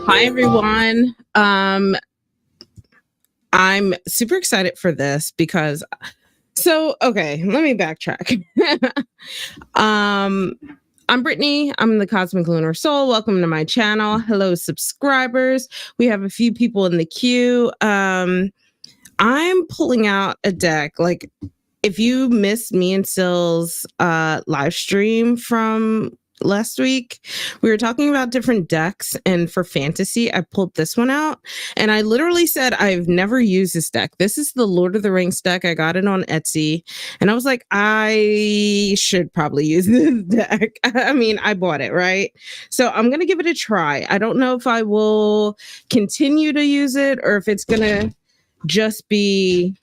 Hi, everyone. I'm super excited for this because, okay, let me backtrack. um, I'm Brittany. I'm the Cosmic Lunar Soul. Welcome to my channel. Hello, subscribers. We have a few people in the queue. I'm pulling out a deck. Like, if you missed me and Sill's live stream from last week, we were talking about different decks, and for fantasy I pulled this one out, and I literally said I've never used this deck. This is the Lord of the Rings deck. I got it on Etsy, and I was like, I should probably use this deck. I mean, I bought it, right? So I'm gonna give it a try. I don't know if I will continue to use it or if it's gonna just be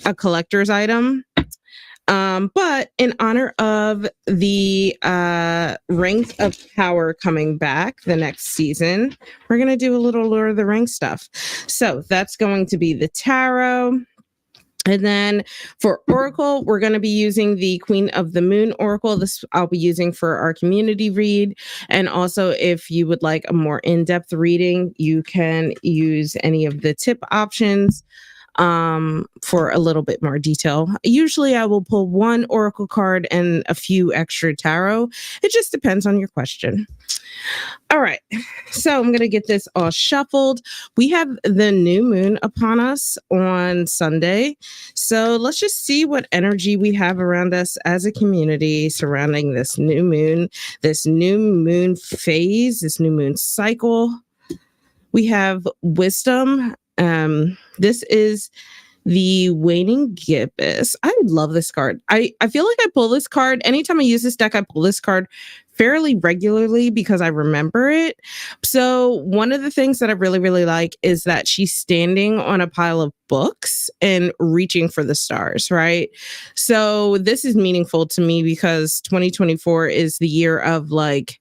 a collector's item. But in honor of the Rings of Power coming back the next season, we're going to do a little Lord of the Rings stuff. So that's going to be the tarot. And then for Oracle, we're going to be using the Queen of the Moon Oracle. This I'll be using for our community read. And also, if you would like a more in-depth reading, you can use any of the tip options for a little bit more detail. Usually I will pull one oracle card and a few extra tarot. It just depends on your question. All right, so I'm going to get this all shuffled. We have the new moon upon us on Sunday. So let's just see what energy we have around us as a community surrounding this new moon phase, this new moon cycle. We have wisdom. This is the waning gibbous. I love this card. I feel like I pull this card anytime I use this deck. I pull this card fairly regularly because I remember it. So one of the things that I really, really like is that she's standing on a pile of books and reaching for the stars, right? So this is meaningful to me because 2024 is the year of like,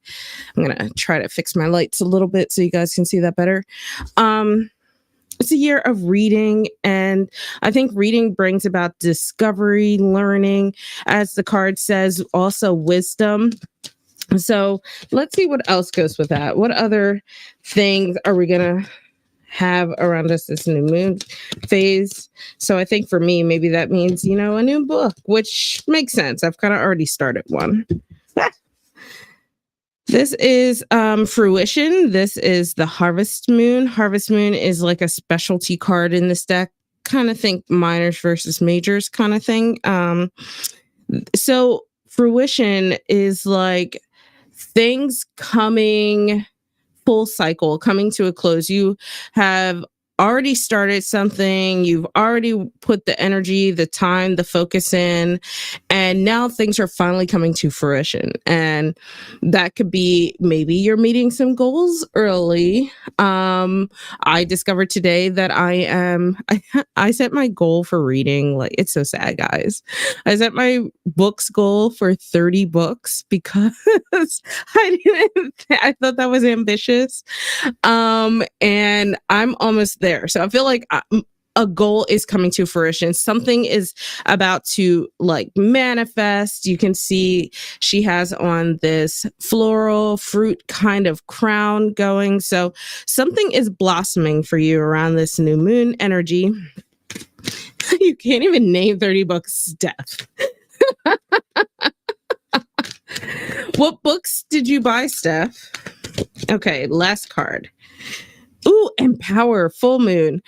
I'm going to try to fix my lights a little bit so you guys can see that better. It's a year of reading, and I think reading brings about discovery, learning, as the card says, also wisdom. So let's see what else goes with that. What other things are we going to have around us this new moon phase? So I think for me, maybe that means, you know, a new book, which makes sense. I've kind of already started one. This is fruition. This is the Harvest Moon. Harvest Moon is like a specialty card in this deck. Kind of think minors versus majors kind of thing. So fruition is like things coming full cycle, coming to a close. You have already started something, you've already put the energy, the time, the focus in, and now things are finally coming to fruition. And that could be maybe you're meeting some goals early. I discovered today that I set my goal for reading, like it's so sad, guys. I set my books goal for 30 books because I thought that was ambitious. And I'm almost there. So I feel like a goal is coming to fruition. Something is about to like manifest. You can see she has on this floral fruit kind of crown going. So something is blossoming for you around this new moon energy. You can't even name 30 books, Steph. What books did you buy, Steph? Okay, last card. Ooh, empower, full moon.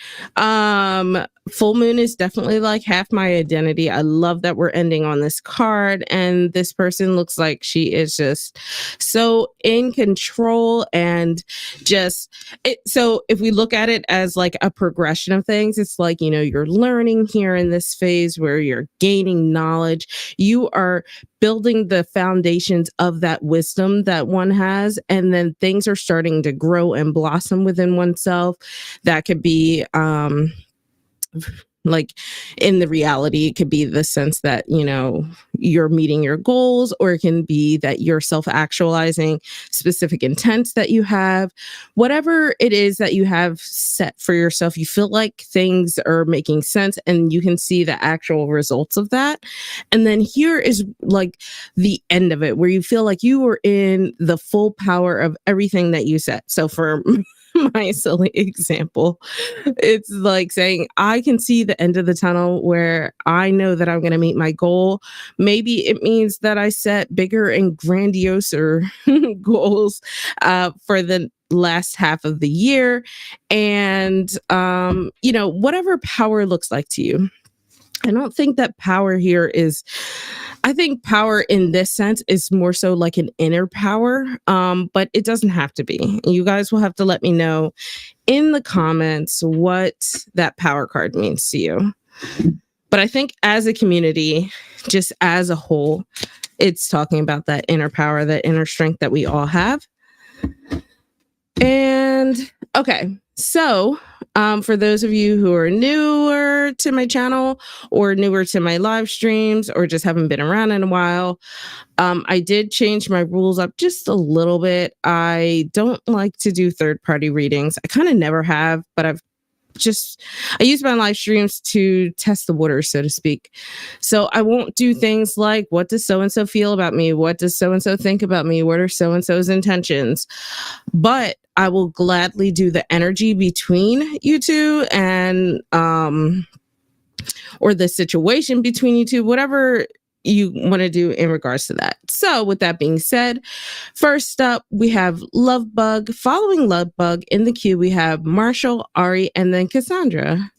Full moon is definitely like half my identity. I love that we're ending on this card, and this person looks like she is just so in control and just it. So if we look at it as like a progression of things, it's like, you know, you're learning here in this phase where you're gaining knowledge. You are building the foundations of that wisdom that one has, and then things are starting to grow and blossom within oneself. That could be like in the reality, it could be the sense that, you know, you're meeting your goals, or it can be that you're self-actualizing specific intents that you have. Whatever it is that you have set for yourself, you feel like things are making sense and you can see the actual results of that. And then here is like the end of it, where you feel like you were in the full power of everything that you set. So for my silly example, it's like saying, I can see the end of the tunnel where I know that I'm going to meet my goal. Maybe it means that I set bigger and grandioser goals for the last half of the year. And, you know, whatever power looks like to you. I don't think that power here is, I think power in this sense is more so like an inner power, but it doesn't have to be. You guys will have to let me know in the comments what that power card means to you. But I think as a community, just as a whole, it's talking about that inner power, that inner strength that we all have. And okay, so for those of you who are newer to my channel or newer to my live streams or just haven't been around in a while, I did change my rules up just a little bit. I don't like to do third-party readings. I kind of never have, but I use my live streams to test the waters, so to speak. So I won't do things like, what does so-and-so feel about me? What does so-and-so think about me? What are so-and-so's intentions? But I will gladly do the energy between you two and, or the situation between you two, whatever you want to do in regards to that. So with that being said, first up, we have Lovebug. Following Lovebug in the queue, we have Marshall, Ari, and then Cassandra.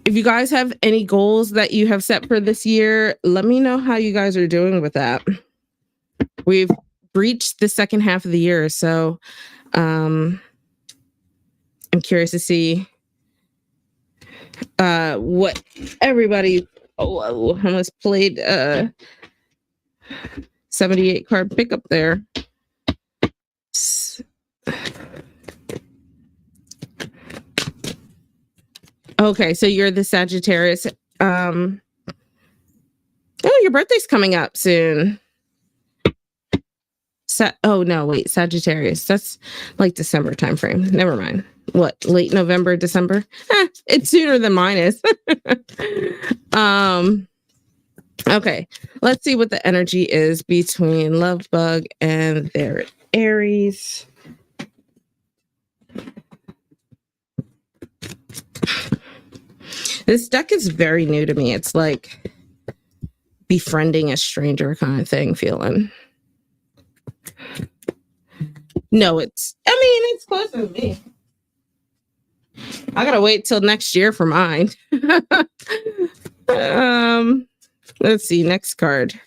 If you guys have any goals that you have set for this year, let me know how you guys are doing with that. We've reached the second half of the year, so I'm curious to see what everybody Oh, I almost played 78 card pickup there. Okay, so you're the Sagittarius. Oh, your birthday's coming up soon. Oh no, wait, Sagittarius. That's like December timeframe. Never mind. What, late November, December? It's sooner than mine is. Okay, let's see what the energy is between Lovebug and their Aries. This deck is very new to me. It's like befriending a stranger kind of thing feeling. No, it's closer to me. I gotta wait till next year for mine. Let's see, next card.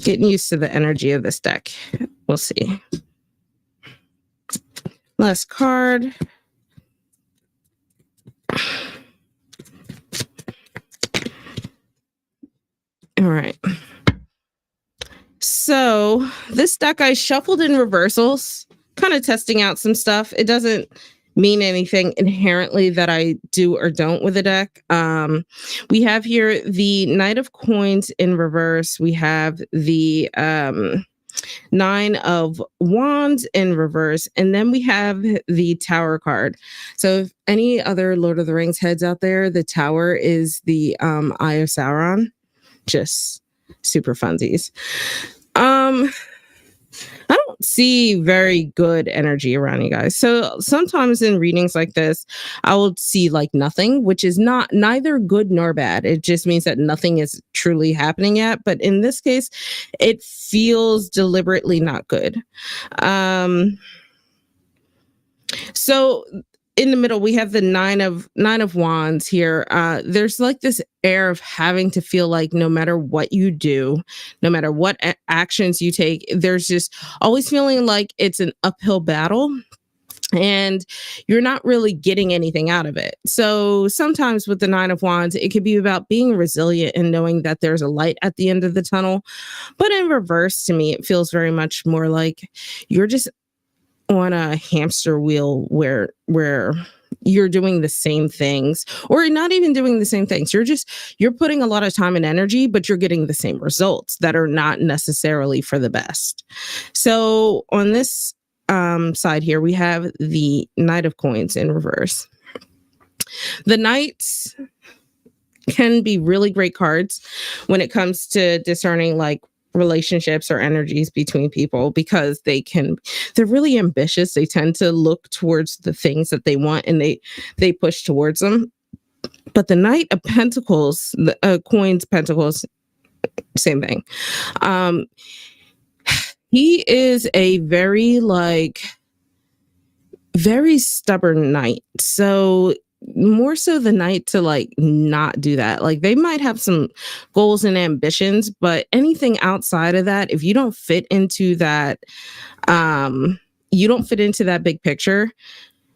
Getting used to the energy of this deck. We'll see. Last card. All right. So this deck I shuffled in reversals, kind of testing out some stuff. It doesn't mean anything inherently that I do or don't with a deck. We have here the Knight of Coins in reverse. We have the Nine of Wands in reverse, and then we have the Tower card. So if any other Lord of the Rings heads out there, the Tower is the Eye of Sauron. Just super funsies. I don't see very good energy around you guys. So sometimes in readings like this, I will see like nothing, which is neither good nor bad. It just means that nothing is truly happening yet. But in this case, it feels deliberately not good. So in the middle, we have the nine of wands here. There's like this air of having to feel like no matter what you do, no matter what actions you take, there's just always feeling like it's an uphill battle and you're not really getting anything out of it. So sometimes with the Nine of Wands, it could be about being resilient and knowing that there's a light at the end of the tunnel. But in reverse, to me, it feels very much more like you're just on a hamster wheel where you're doing the same things, or not even doing the same things. You're putting a lot of time and energy, but you're getting the same results that are not necessarily for the best. So on this side here, we have the Knight of Coins in reverse. The Knights can be really great cards when it comes to discerning like relationships or energies between people, because they're really ambitious. They tend to look towards the things that they want and they push towards them. But the Knight of Pentacles, the coins, pentacles, same thing. He is a very stubborn knight. So more so the Knight to like not do that. Like they might have some goals and ambitions, but anything outside of that, if you don't fit into that, big picture,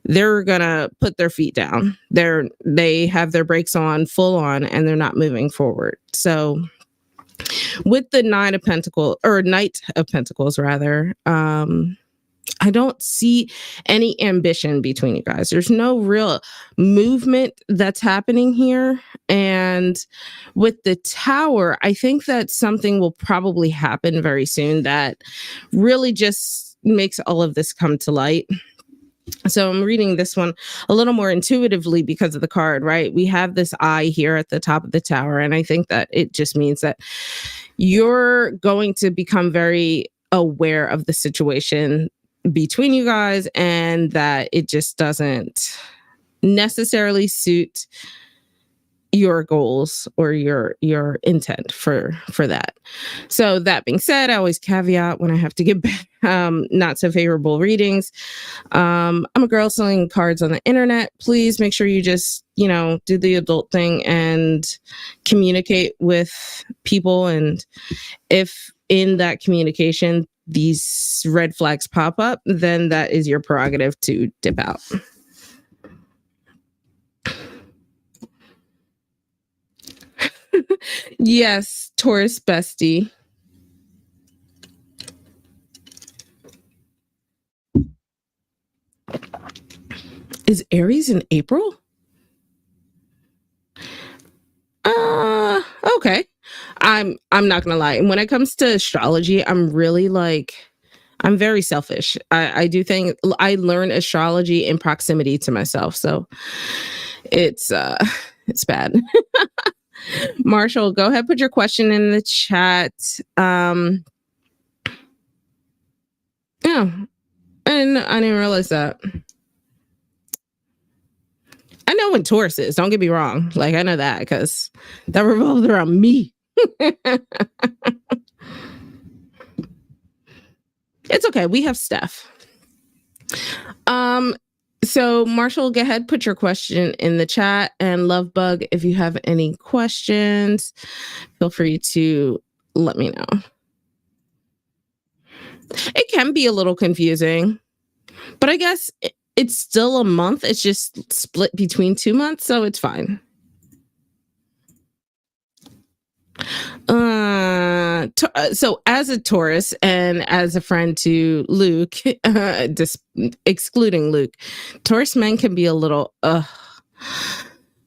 they're gonna put their feet down. They have their brakes on full on and they're not moving forward. So with the Knight of Pentacles rather, I don't see any ambition between you guys. There's no real movement that's happening here. And with the Tower, I think that something will probably happen very soon that really just makes all of this come to light. So I'm reading this one a little more intuitively because of the card, right? We have this eye here at the top of the Tower. And I think that it just means that you're going to become very aware of the situation between you guys, and that it just doesn't necessarily suit your goals or your intent for that. So that being said, I always caveat when I have to give back not so favorable readings. I'm a girl selling cards on the internet. Please make sure you just, do the adult thing and communicate with people. And if in that communication these red flags pop up, then that is your prerogative to dip out. Yes, Taurus bestie. Is Aries in April? Okay. I'm not gonna lie. When it comes to astrology, I'm really like I'm very selfish. I do think I learn astrology in proximity to myself, so it's it's bad. Marshall, go ahead, put your question in the chat. Yeah, and I didn't realize that. I know when Taurus is. Don't get me wrong. Like I know that because that revolves around me. It's okay. We have Steph. So Marshall, go ahead, put your question in the chat, and Lovebug, if you have any questions, feel free to let me know. It can be a little confusing, but I guess it's still a month. It's just split between 2 months, so it's fine. So as a Taurus and as a friend to Luke, excluding Luke, Taurus men can be a little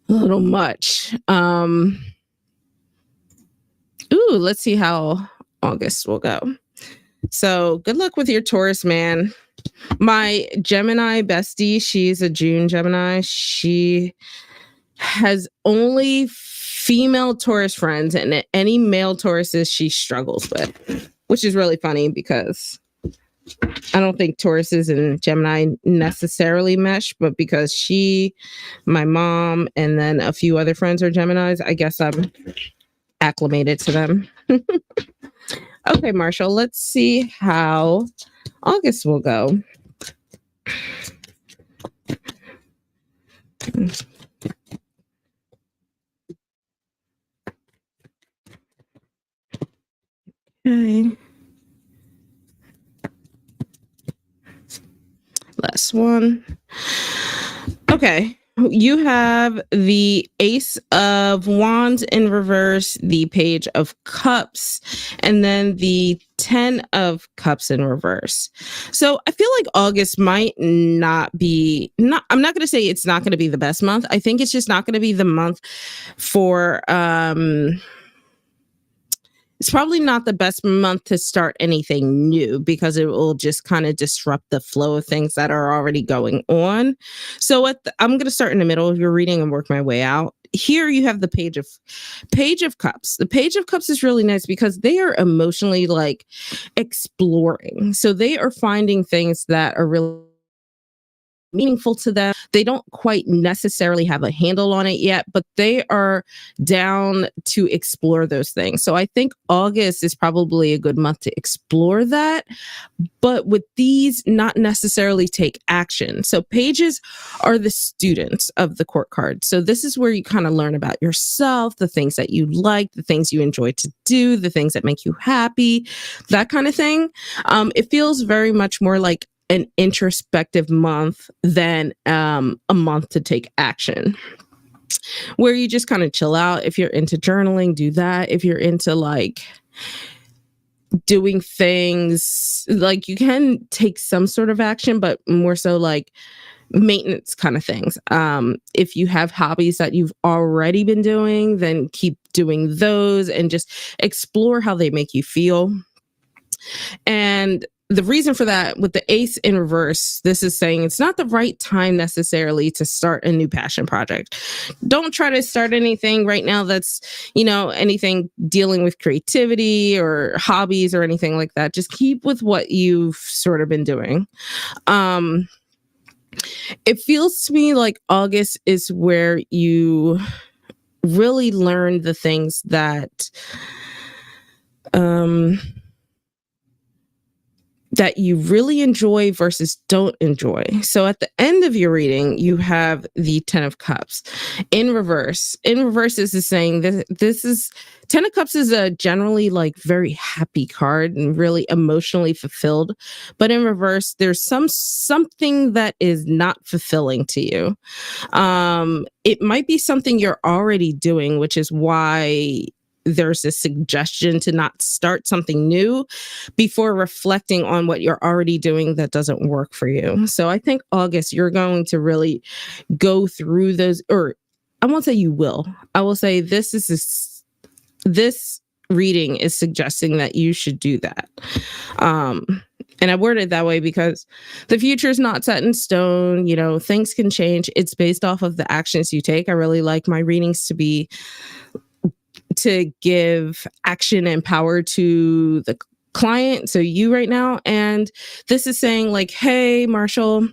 much. Let's see how August will go. So good luck with your Taurus, man. My Gemini bestie, she's a June Gemini. She has only female Taurus friends, and any male Tauruses she struggles with, which is really funny because I don't think Tauruses and Gemini necessarily mesh, but because she, my mom, and then a few other friends are Geminis, I guess I'm acclimated to them. Okay, Marshall, let's see how August will go. Okay. Last one. Okay. You have the Ace of Wands in reverse, the Page of Cups, and then the 10 of Cups in reverse. So I feel like August might not be, I'm not going to say it's not going to be the best month. I think it's just not going to be the month for, it's probably not the best month to start anything new because it will just kind of disrupt the flow of things that are already going on. So I'm going to start in the middle of your reading and work my way out. Here you have the Page of Cups. The Page of Cups is really nice because they are emotionally like exploring. So they are finding things that are really meaningful to them. They don't quite necessarily have a handle on it yet, but they are down to explore those things. So I think August is probably a good month to explore that, but with these, not necessarily take action. So pages are the students of the court card. So this is where you kind of learn about yourself, the things that you like, the things you enjoy to do, the things that make you happy, that kind of thing. It feels very much more like an introspective month than a month to take action, where you just kind of chill out. If you're into journaling, do that. If you're into like doing things, like you can take some sort of action, but more so like maintenance kind of things. If you have hobbies that you've already been doing, then keep doing those and just explore how they make you feel. And the reason for that, with the Ace in reverse, this is saying it's not the right time necessarily to start a new passion project. Don't try to start anything right now that's, anything dealing with creativity or hobbies or anything like that. Just keep with what you've sort of been doing. It feels to me like August is where you really learn the things that that you really enjoy versus don't enjoy. So at the end of your reading, you have the 10 of Cups in reverse. In reverse, this is saying that this is 10 of Cups is a generally like very happy card and really emotionally fulfilled. But in reverse, there's something that is not fulfilling to you. It might be something you're already doing, which is why there's a suggestion to not start something new before reflecting on what you're already doing that doesn't work for you. So I think August, you're going to really go through those, or I won't say you will. I will say this reading is suggesting that you should do that. And I word it that way because the future is not set in stone. You know, things can change. It's based off of the actions you take. I really like my readings to give action and power to the client, so you right now. And this is saying like, hey, Marshall,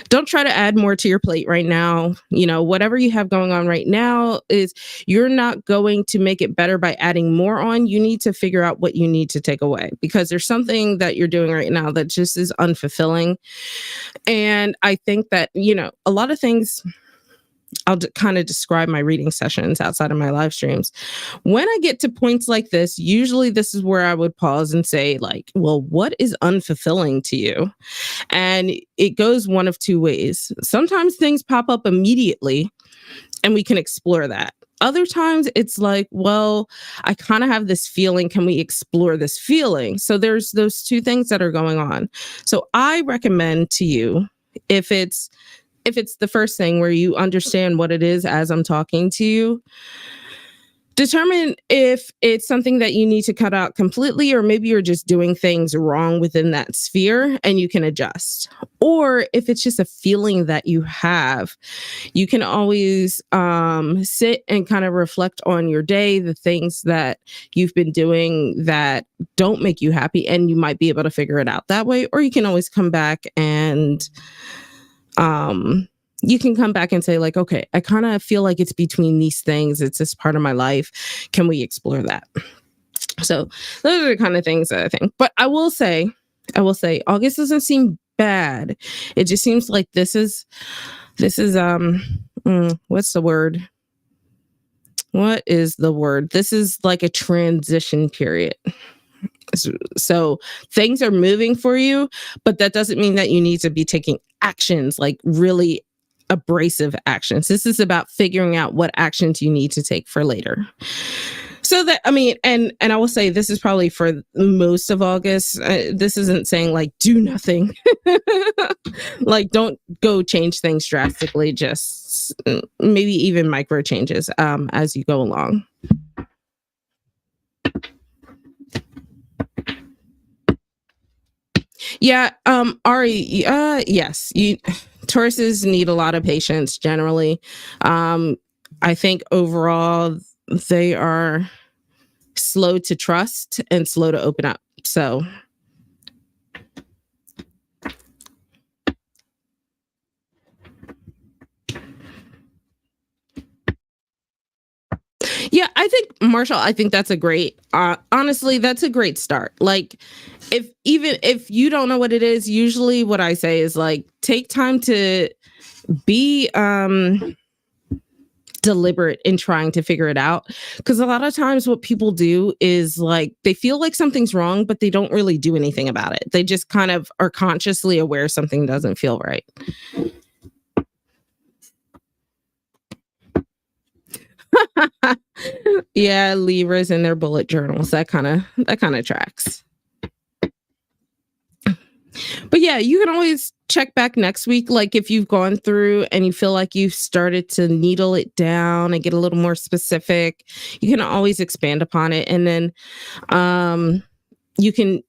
don't try to add more to your plate right now. You know, whatever you have going on right now is you're not going to make it better by adding more on. You need to figure out what you need to take away, because there's something that you're doing right now that just is unfulfilling. And I think that, you know, a lot of things, I'll kind of describe my reading sessions outside of my live streams. When I get to points like this, usually this is where I would pause and say like, well, what is unfulfilling to you? And it goes one of two ways. Sometimes things pop up immediately and we can explore that. Other times it's like, well, I kind of have this feeling. Can we explore this feeling? So there's those two things that are going on. So I recommend to you, if it's the first thing where you understand what it is as I'm talking to you, determine if it's something that you need to cut out completely, or maybe you're just doing things wrong within that sphere and you can adjust. Or if it's just a feeling that you have, you can always sit and kind of reflect on your day, the things that you've been doing that don't make you happy, and you might be able to figure it out that way. Or you can always come back and you can come back and say like, okay, I kind of feel like it's between these things. It's this part of my life. Can we explore that? So those are the kind of things that I think. But I will say, August doesn't seem bad. It just seems like this is what's the word? What is the word? This is like a transition period. So things are moving for you, but that doesn't mean that you need to be taking actions, like really abrasive actions. This is about figuring out what actions you need to take for later. So that, I mean, and I will say this is probably for most of August. This isn't saying like do nothing, like don't go change things drastically, just maybe even micro changes as you go along. Yeah, Ari, yes, Tauruses need a lot of patience generally. I think overall they are slow to trust and slow to open up. So yeah, I think Marshall, I think that's a great, honestly, that's a great start. Like if you don't know what it is, usually what I say is like, take time to be, deliberate in trying to figure it out. Because a lot of times what people do is like, they feel like something's wrong, but they don't really do anything about it. They just kind of are consciously aware something doesn't feel right. Yeah, Libras in their bullet journals. That kind of tracks. But yeah, you can always check back next week. Like if you've gone through and you feel like you've started to needle it down and get a little more specific, you can always expand upon it. And then you can,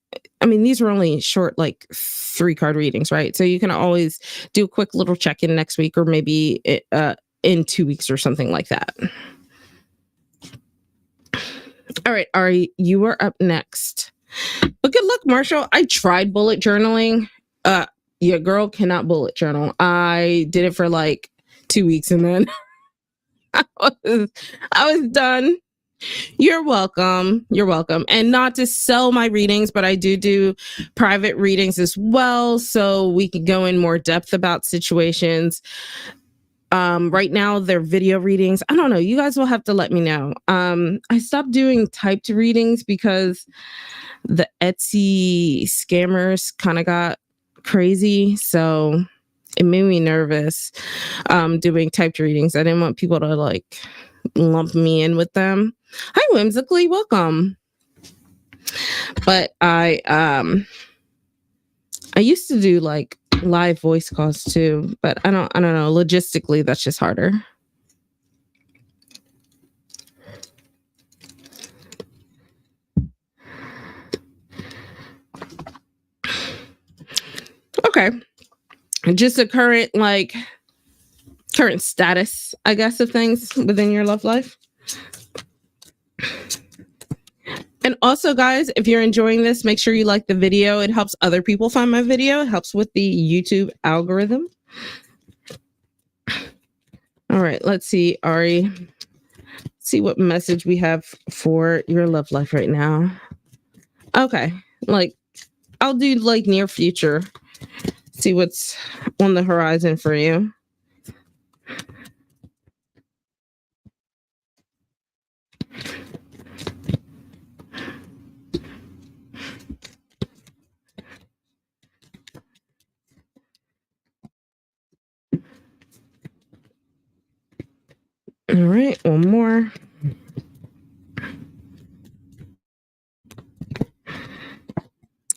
I mean, these are only short, like 3-card readings, right? So you can always do a quick little check-in next week, or maybe in 2 weeks or something like that. All right, Ari, you are up next. But good luck, Marshall. I tried bullet journaling. Your girl cannot bullet journal. I did it for like 2 weeks and then I was done. You're welcome. You're welcome. And not to sell my readings, but I do private readings as well. So we can go in more depth about situations. Right now they're video readings. I don't know. You guys will have to let me know. I stopped doing typed readings because the Etsy scammers kind of got crazy. So it made me nervous doing typed readings. I didn't want people to like lump me in with them. Hi, Whimsically, welcome. But I used to do like live voice calls too, but I don't know. Logistically, that's just harder. Okay. Just a current status, I guess, of things within your love life. And also, guys, if you're enjoying this, make sure you like the video. It helps other people find my video. It helps with the YouTube algorithm. All right, let's see, Ari. See what message we have for your love life right now. Okay, like I'll do like near future. See what's on the horizon for you. All right, one more.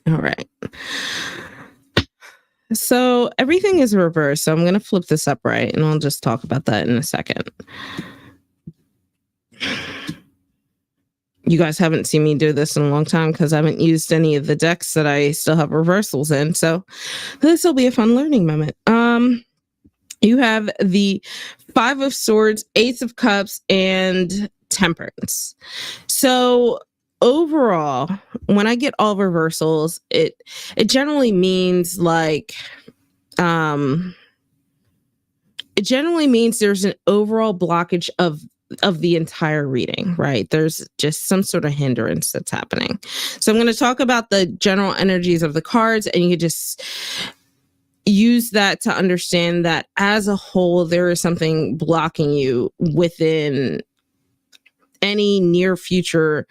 All right. So everything is reversed. So I'm going to flip this upright and I'll just talk about that in a second. You guys haven't seen me do this in a long time because I haven't used any of the decks that I still have reversals in. So this will be a fun learning moment. You have the Five of Swords, Ace of Cups, and Temperance. So overall, when I get all reversals, it generally means like it generally means there's an overall blockage of the entire reading, right? There's just some sort of hindrance that's happening. So I'm going to talk about the general energies of the cards, and you can just use that to understand that as a whole, there is something blocking you within any near future,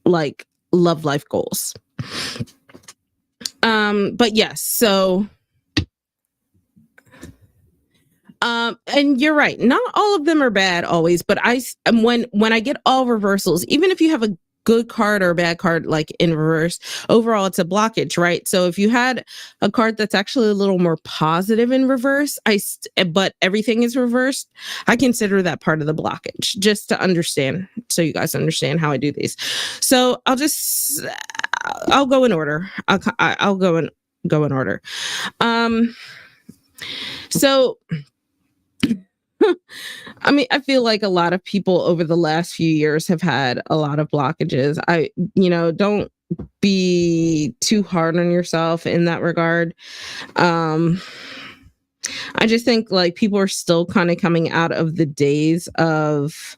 like love life goals. But yes, so, and you're right. Not all of them are bad always, but when I get all reversals, even if you have a good card or a bad card, like in reverse, overall it's a blockage, right? So if you had a card that's actually a little more positive in reverse, but everything is reversed, I consider that part of the blockage, just to understand, so you guys understand how I do these. So I'll go in order. I'll go in order. So I mean, I feel like a lot of people over the last few years have had a lot of blockages. Don't be too hard on yourself in that regard. I just think like people are still kind of coming out of the days of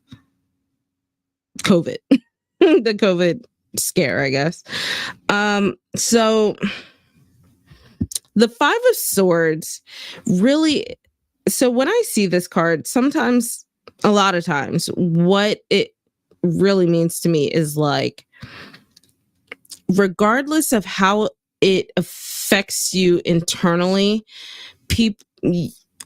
COVID, the COVID scare, I guess. So the Five of Swords really. So when I see this card, a lot of times, what it really means to me is like, regardless of how it affects you internally, people,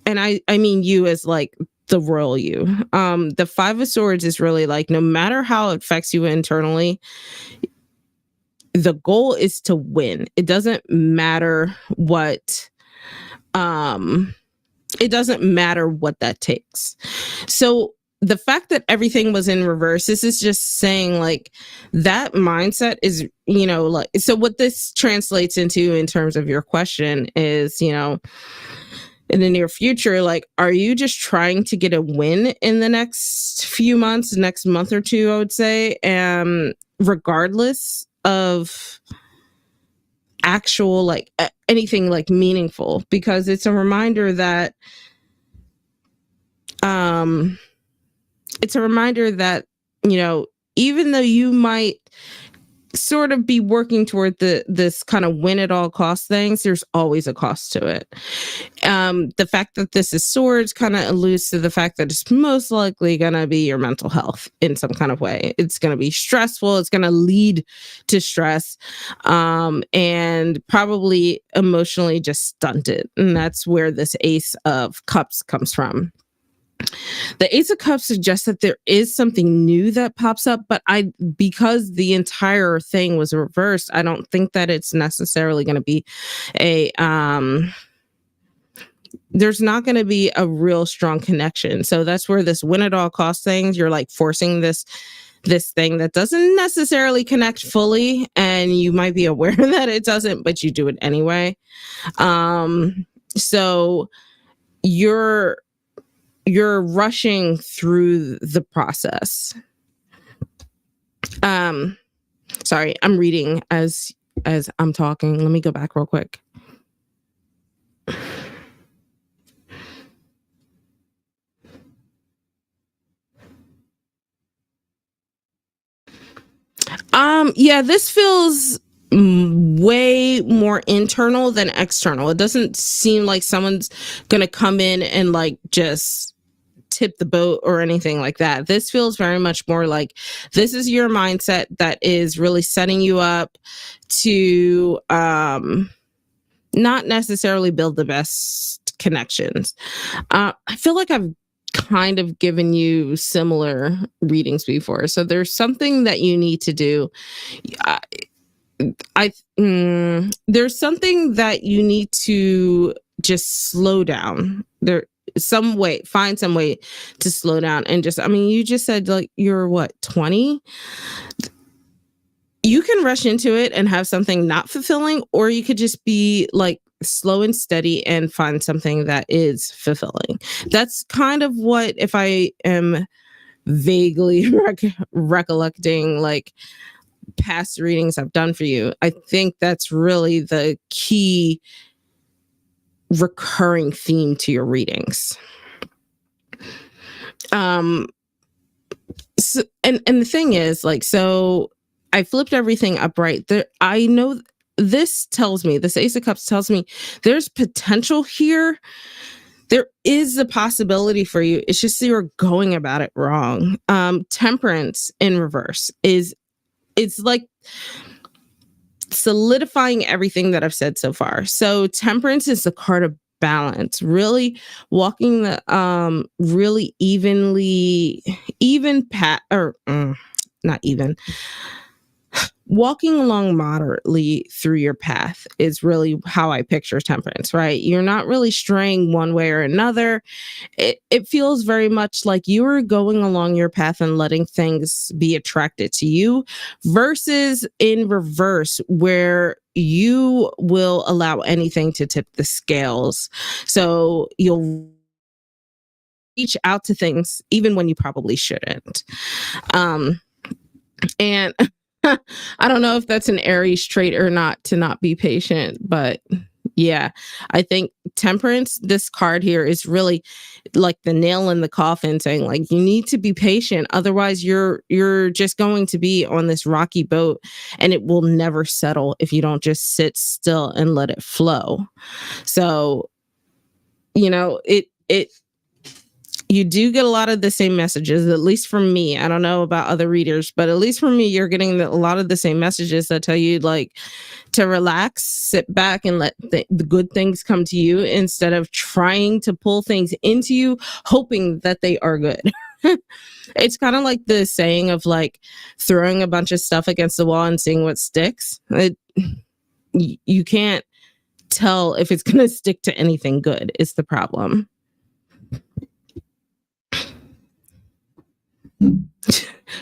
and I mean you as like the royal you. The Five of Swords is really like, no matter how it affects you internally, the goal is to win. It doesn't matter what, it doesn't matter what that takes. So the fact that everything was in reverse, this is just saying like that mindset is, like, so what this translates into in terms of your question is, in the near future, like, are you just trying to get a win in the next few months, next month or two, I would say, regardless of actual like anything like meaningful, because it's a reminder that it's a reminder that, even though you might sort of be working toward this kind of win at all cost things, there's always a cost to it. The fact that this is swords kind of alludes to the fact that it's most likely going to be your mental health in some kind of way. It's going to be stressful. It's going to lead to stress, and probably emotionally just stunted. And that's where this Ace of Cups comes from. The Ace of Cups suggests that there is something new that pops up, but because the entire thing was reversed, I don't think that it's necessarily going to be a there's not going to be a real strong connection. So that's where this win at all cost things, you're like forcing this thing that doesn't necessarily connect fully, and you might be aware that it doesn't, but you do it anyway. So you're rushing through the process. Sorry, I'm reading as I'm talking. Let me go back real quick. Yeah, this feels way more internal than external. It doesn't seem like someone's gonna come in and like just tip the boat or anything like that. This feels very much more like this is your mindset that is really setting you up to not necessarily build the best connections. I feel like I've kind of given you similar readings before. So there's something that you need to do. There's something that you need to just slow down. Find some way to slow down and just, you just said like you're what, 20? You can rush into it and have something not fulfilling, or you could just be like slow and steady and find something that is fulfilling. That's kind of what, if I am vaguely recollecting like past readings I've done for you, I think that's really the key recurring theme to your readings. So, and the thing is, like, so I flipped everything upright. I know this Ace of Cups tells me there's potential here. There is a possibility for you. It's just you're going about it wrong. Temperance in reverse it's like solidifying everything that I've said so far. So Temperance is the card of balance, really walking the really not even, walking along moderately through your path is really how I picture Temperance, right? You're not really straying one way or another. It feels very much like you are going along your path and letting things be attracted to you, versus in reverse, where you will allow anything to tip the scales. So you'll reach out to things even when you probably shouldn't. And I don't know if that's an Aries trait or not, to not be patient, but yeah, I think Temperance, this card here, is really like the nail in the coffin, saying like you need to be patient, otherwise you're just going to be on this rocky boat and it will never settle if you don't just sit still and let it flow. So, you do get a lot of the same messages, at least from me. I don't know about other readers, but at least from me, you're getting a lot of the same messages that tell you like to relax, sit back, and let the good things come to you, instead of trying to pull things into you, hoping that they are good. It's kind of like the saying of like throwing a bunch of stuff against the wall and seeing what sticks. You can't tell if it's going to stick to anything good, is the problem.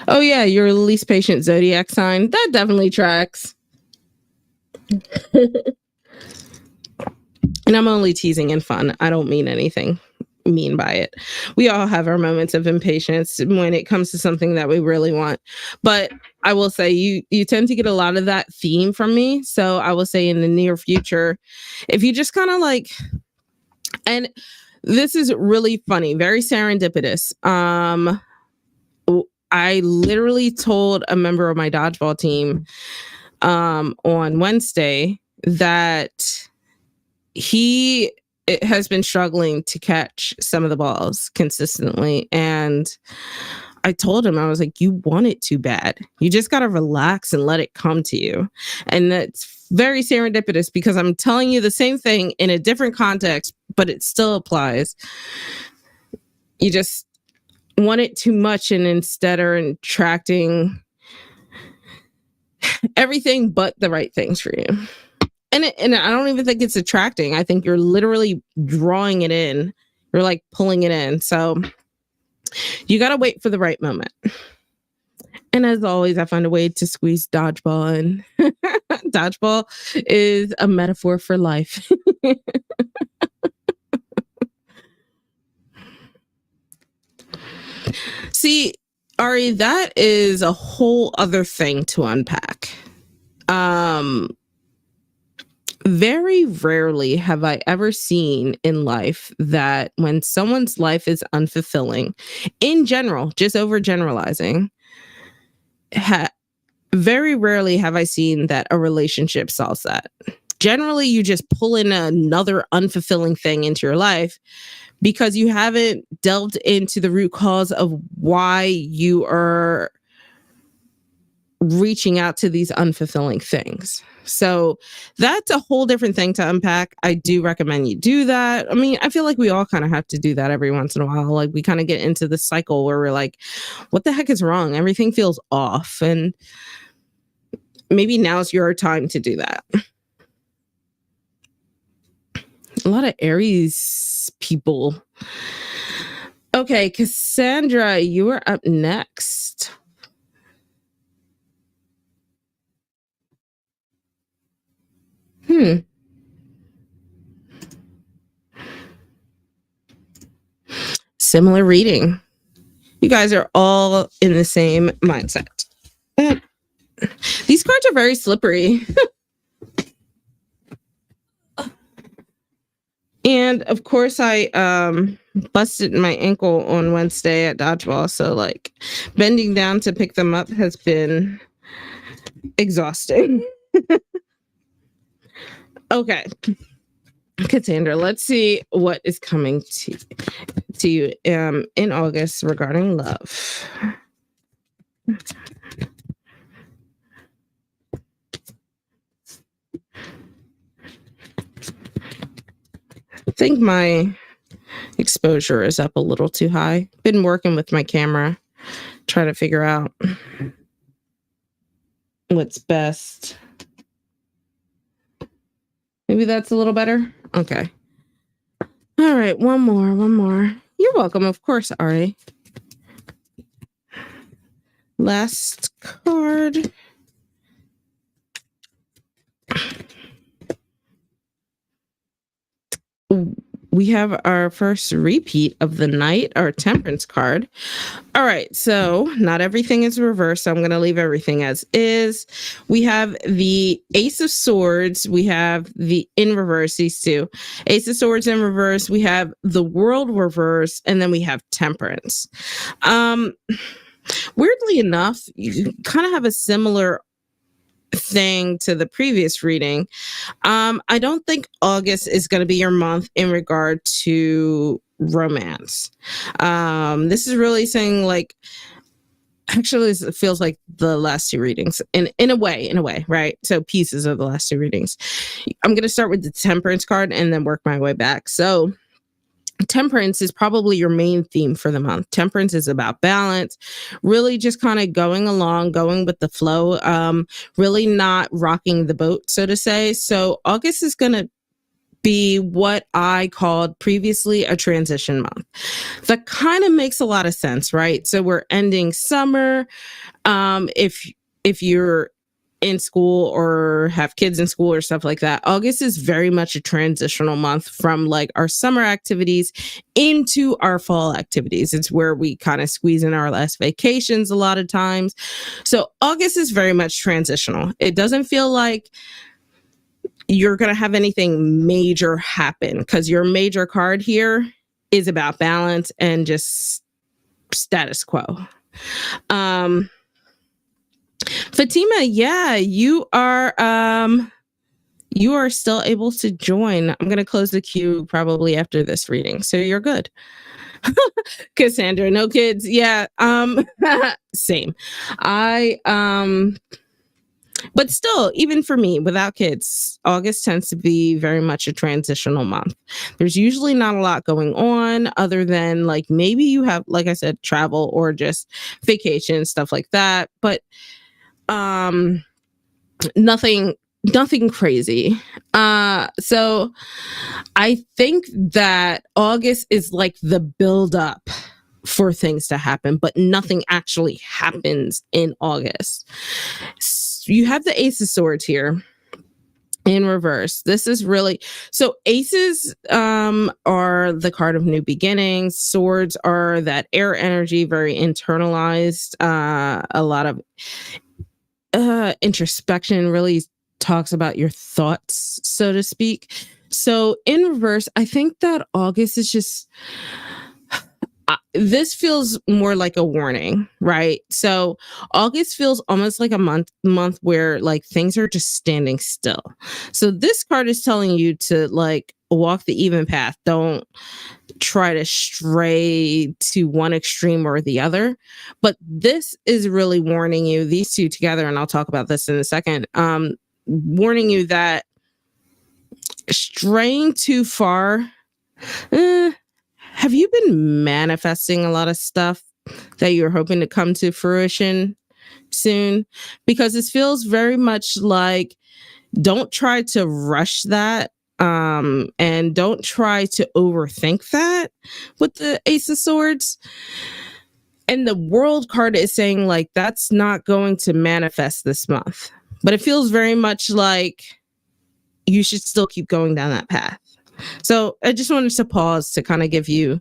Oh yeah, your least patient zodiac sign. That definitely tracks. And I'm only teasing in fun. I don't mean anything mean by it. We all have our moments of impatience when it comes to something that we really want. But I will say you tend to get a lot of that theme from me. So I will say in the near future, if you just kind of like, and this is really funny, very serendipitous. I literally told a member of my dodgeball team on Wednesday that he has been struggling to catch some of the balls consistently. And I told him, I was like, you want it too bad. You just got to relax and let it come to you. And that's very serendipitous because I'm telling you the same thing in a different context, but it still applies. You just want it too much and instead are attracting everything but the right things for you. And I don't even think it's attracting. I think you're literally drawing it in. You're like pulling it in. So you got to wait for the right moment. And as always, I find a way to squeeze dodgeball in. Dodgeball is a metaphor for life. See, Ari, that is a whole other thing to unpack. Very rarely have I ever seen in life that when someone's life is unfulfilling, in general, just overgeneralizing, very rarely have I seen that a relationship solves that. Generally, you just pull in another unfulfilling thing into your life because you haven't delved into the root cause of why you are reaching out to these unfulfilling things. So that's a whole different thing to unpack. I do recommend you do that. I mean, I feel like we all kind of have to do that every once in a while. Like we kind of get into the cycle where we're like, what the heck is wrong? Everything feels off. And maybe now's your time to do that. A lot of Aries people. Okay, Cassandra, you are up next. Similar reading. You guys are all in the same mindset. These cards are very slippery. And of course, I busted my ankle on Wednesday at dodgeball. So like bending down to pick them up has been exhausting. Okay. Cassandra, let's see what is coming to you in August regarding love. I think my exposure is up a little too high. Been working with my camera, trying to figure out what's best. Maybe that's a little better. Okay. All right. One more. You're welcome. Of course, Ari. Last card. We have our first repeat of the night, our temperance card. All right, so not everything is reversed, so I'm going to leave everything as is. We have the Ace of Swords. We have the in reverse, these two. Ace of Swords in reverse. We have the World reverse, and then we have Temperance. Weirdly enough, you kind of have a similar thing to the previous reading. I don't think August is going to be your month in regard to romance. This is really saying like, actually it feels like the last two readings in a way, right? So pieces of the last two readings. I'm going to start with the Temperance card and then work my way back. So Temperance is probably your main theme for the month. Temperance is about balance, really just kind of going along, going with the flow, really not rocking the boat, so to say. So August is going to be what I called previously a transition month. That kind of makes a lot of sense, right? So we're ending summer. If you're in school or have kids in school or stuff like that, August is very much a transitional month from like our summer activities into our fall activities. It's where we kind of squeeze in our last vacations a lot of times. So August is very much transitional. It doesn't feel like you're going to have anything major happen because your major card here is about balance and just status quo. Fatima, yeah, you are still able to join. I'm going to close the queue probably after this reading, so you're good. Cassandra, no kids. Yeah, same. But still, even for me, without kids, August tends to be very much a transitional month. There's usually not a lot going on other than like maybe you have, like I said, travel or just vacation, stuff like that. But nothing crazy. So I think that August is like the build up for things to happen, but nothing actually happens in August. You have the Ace of Swords here in reverse. This is really, so aces are the card of new beginnings. Swords are that air energy, very internalized, a lot of introspection, really talks about your thoughts, so to speak. So in reverse, I think that August is just this feels more like a warning, right? So August feels almost like a month where like things are just standing still. So this card is telling you to like walk the even path. Don't try to stray to one extreme or the other. But this is really warning you, these two together, and I'll talk about this in a second, warning you that straying too far, have you been manifesting a lot of stuff that you're hoping to come to fruition soon? Because it feels very much like don't try to rush that, and don't try to overthink that with the Ace of Swords. And the World card is saying like that's not going to manifest this month. But it feels very much like you should still keep going down that path. So I just wanted to pause to kind of give you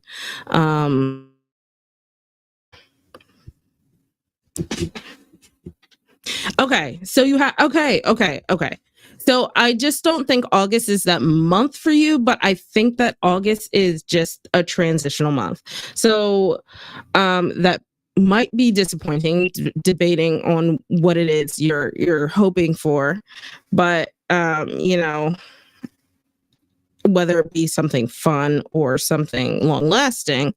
okay. So you have okay. So I just don't think August is that month for you, but I think that August is just a transitional month. So that might be disappointing, debating on what it is you're hoping for, but you know, whether it be something fun or something long lasting,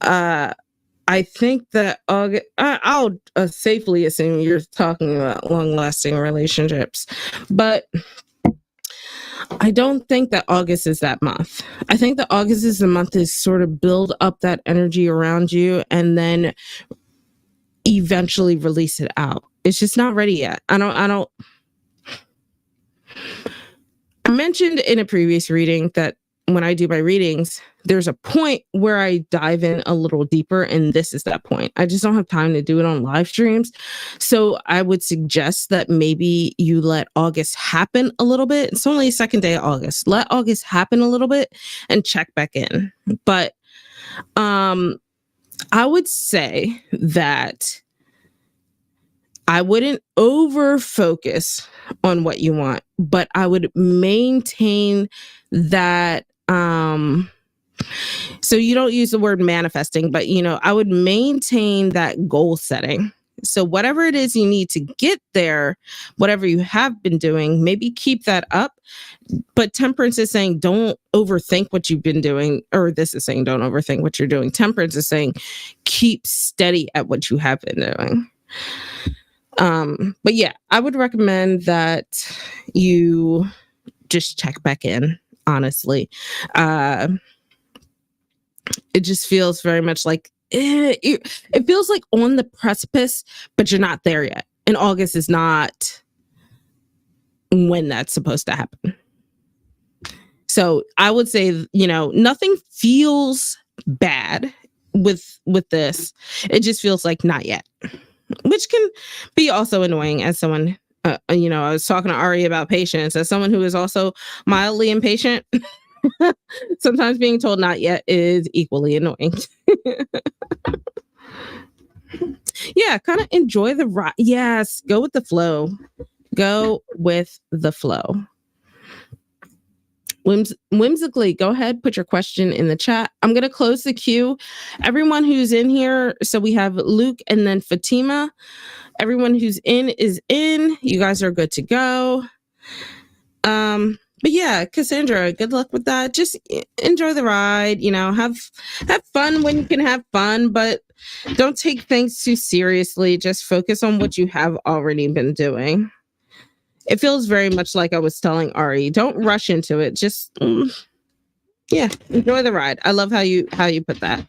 I think that August, I'll safely assume you're talking about long lasting relationships, but I don't think that August is that month. I think that August is the month to sort of build up that energy around you and then eventually release it out. It's just not ready yet. I mentioned in a previous reading that when I do my readings, there's a point where I dive in a little deeper, and this is that point. I just don't have time to do it on live streams. So I would suggest that maybe you let August happen a little bit. It's only the second day of August. Let August happen a little bit and check back in. But I would say that I wouldn't over focus on what you want, but I would maintain that. So you don't use the word manifesting, but you know, I would maintain that goal setting. So whatever it is you need to get there, whatever you have been doing, maybe keep that up. But Temperance is saying don't overthink what you've been doing, or this is saying don't overthink what you're doing. Temperance is saying keep steady at what you have been doing. But yeah, I would recommend that you just check back in, honestly. It just feels very much like it feels like on the precipice, but you're not there yet. And August is not when that's supposed to happen. So I would say, you know, nothing feels bad with this. It just feels like not yet, which can be also annoying as someone, you know, I was talking to Ari about patience. As someone who is also mildly impatient, sometimes being told not yet is equally annoying. Yeah, kind of enjoy the ride. Yes, go with the flow. Go with the flow. Whimsically, go ahead, put your question in the chat. I'm going to close the queue. Everyone who's in here, so we have Luke and then Fatima. Everyone who's in is in. You guys are good to go. But yeah, Cassandra, good luck with that. Just enjoy the ride, have fun when you can have fun, but don't take things too seriously. Just focus on what you have already been doing. It feels very much like I was telling Ari, don't rush into it. Just enjoy the ride. I love how you put that.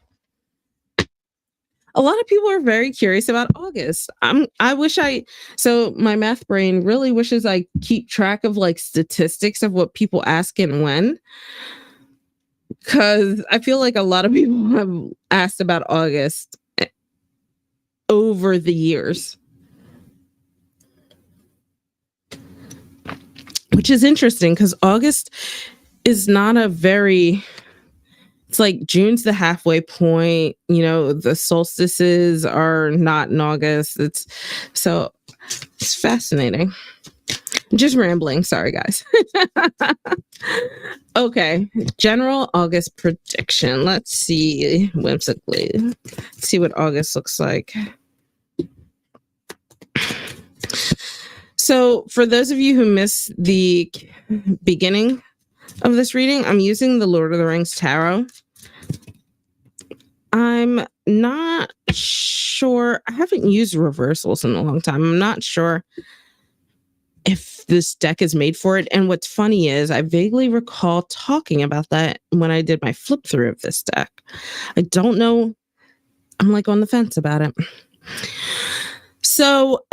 A lot of people are very curious about August. So my math brain really wishes I keep track of like statistics of what people ask and when. Because I feel like a lot of people have asked about August over the years. Which is interesting because August is not it's like June's the halfway point. The solstices are not in August. It's fascinating. I'm just rambling. Sorry, guys. Okay. General August prediction. Let's see whimsically. Let's see what August looks like. So for those of you who missed the beginning of this reading, I'm using the Lord of the Rings Tarot. I'm not sure. I haven't used reversals in a long time. I'm not sure if this deck is made for it. And what's funny is I vaguely recall talking about that when I did my flip through of this deck. I don't know. I'm like on the fence about it. So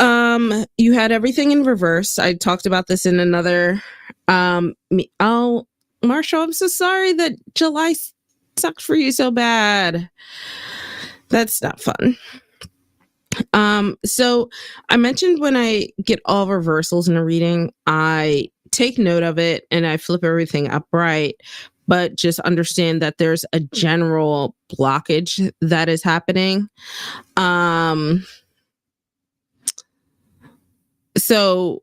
you had everything in reverse. I talked about this in another Marshall, I'm so sorry that July sucked for you so bad. That's not fun. So I mentioned when I get all reversals in a reading, I take note of it and I flip everything upright, but just understand that there's a general blockage that is happening. So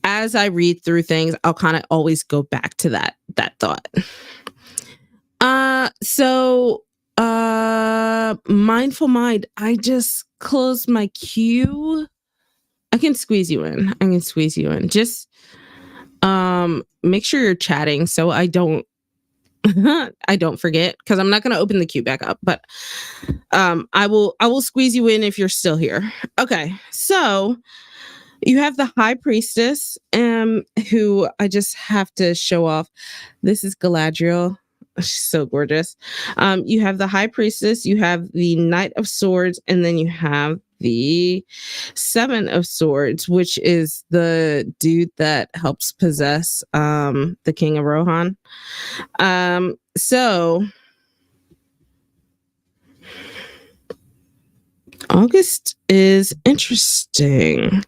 as I read through things, I'll kind of always go back to that thought. Mindful Mind, I just closed my queue. I can squeeze you in. Just make sure you're chatting so I don't forget, because I'm not going to open the queue back up, but I will squeeze you in if you're still here. Okay. So you have the High Priestess, who I just have to show off. This is Galadriel. She's so gorgeous. You have the High Priestess, you have the Knight of Swords, and then you have the Seven of Swords, which is the dude that helps possess the King of Rohan. So August is interesting.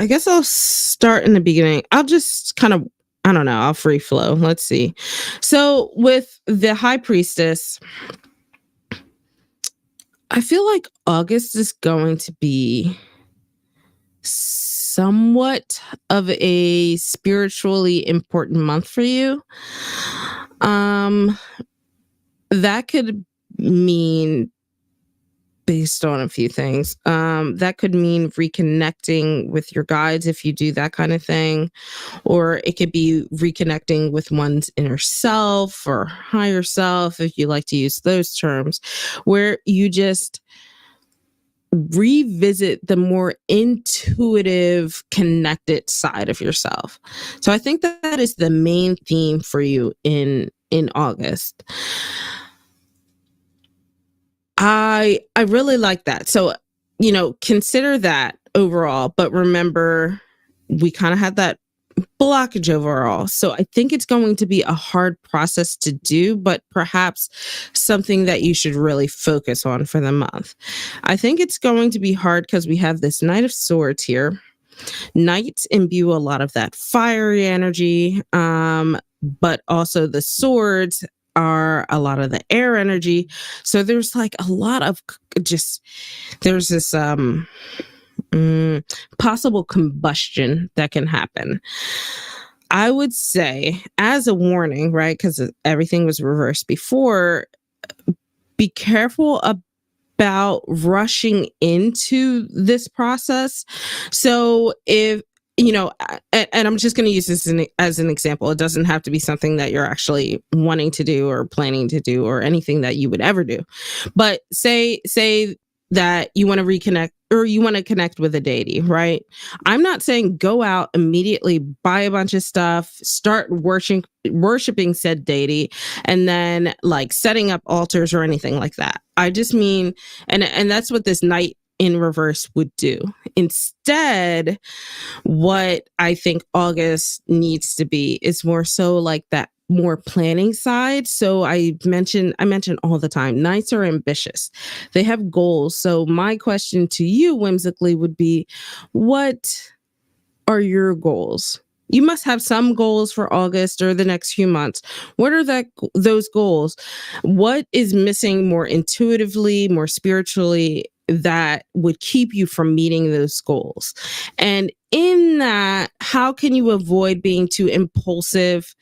I guess I'll start in the beginning. I'll just kind of, I don't know, I'll free flow. Let's see. So with the High Priestess, I feel like August is going to be somewhat of a spiritually important month for you. That could mean, based on a few things, that could mean reconnecting with your guides if you do that kind of thing, or it could be reconnecting with one's inner self or higher self, if you like to use those terms, where you just revisit the more intuitive, connected side of yourself. So I think that is the main theme for you in August. I really like that. So, consider that overall, but remember, we kind of had that blockage overall. So I think it's going to be a hard process to do, but perhaps something that you should really focus on for the month. I think it's going to be hard because we have this Knight of Swords here. Knights imbue a lot of that fiery energy, but also the swords are a lot of the air energy. So there's like a lot of there's this possible combustion that can happen. I would say, as a warning, right? Because everything was reversed before, be careful about rushing into this process. So if and I'm just going to use this as an example. It doesn't have to be something that you're actually wanting to do or planning to do or anything that you would ever do. But say that you want to reconnect or you want to connect with a deity, right? I'm not saying go out immediately, buy a bunch of stuff, start worshiping said deity, and then like setting up altars or anything like that. I just mean, and that's what this night in reverse would do. Instead, what I think August needs to be is more so like that more planning side. So I mention all the time, Knights are ambitious. They have goals. So my question to you whimsically would be, what are your goals? You must have some goals for August or the next few months. What are those goals? What is missing more intuitively, more spiritually, that would keep you from meeting those goals? And in that, how can you avoid being too impulsive,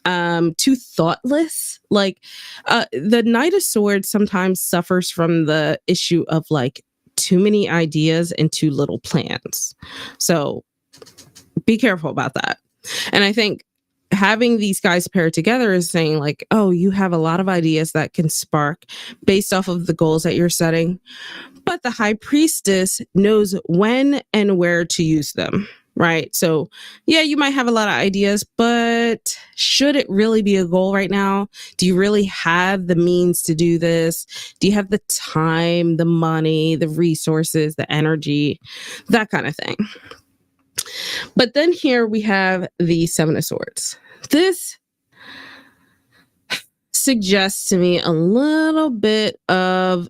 too thoughtless? Like the Knight of Swords sometimes suffers from the issue of like too many ideas and too little plans. So be careful about that. And I think having these guys paired together is saying like, oh, you have a lot of ideas that can spark based off of the goals that you're setting. But the high priestess knows when and where to use them, right? So yeah, you might have a lot of ideas, but should it really be a goal right now? Do you really have the means to do this? Do you have the time, the money, the resources, the energy, that kind of thing? But then here we have the Seven of Swords. This suggests to me a little bit of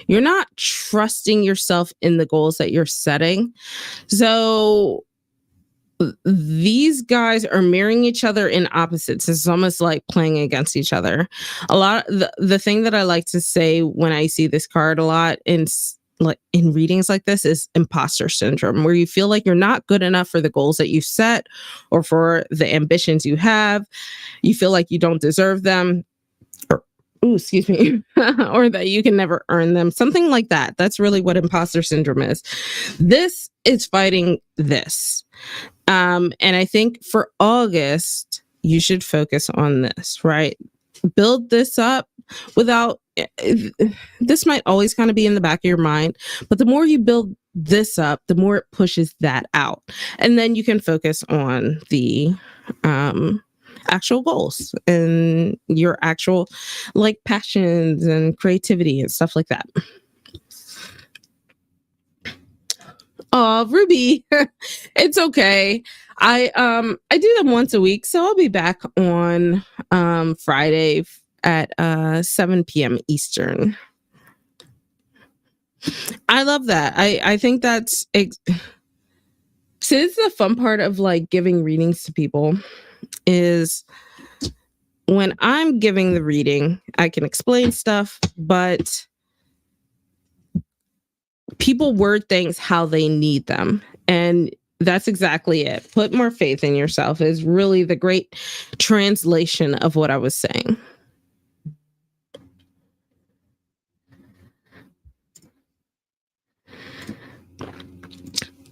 you're not trusting yourself in the goals that you're setting. So these guys are mirroring each other in opposites. It's almost like playing against each other. A lot of the thing that I like to say when I see this card a lot in readings like this is imposter syndrome, where you feel like you're not good enough for the goals that you set or for the ambitions you have. You feel like you don't deserve them, or excuse me, or that you can never earn them. Something like that. That's really what imposter syndrome is. This is fighting this. And I think for August, you should focus on this, right? Build this up without, this might always kind of be in the back of your mind, but the more you build this up, the more it pushes that out. And then you can focus on the actual goals and your actual like passions and creativity and stuff like that. Oh, Ruby, it's okay. I do them once a week, so I'll be back on Friday at 7 p.m. Eastern. I love that. I think that's so this is the fun part of like giving readings to people is when I'm giving the reading, I can explain stuff, but people word things how they need them. And that's exactly it. Put more faith in yourself is really the great translation of what I was saying.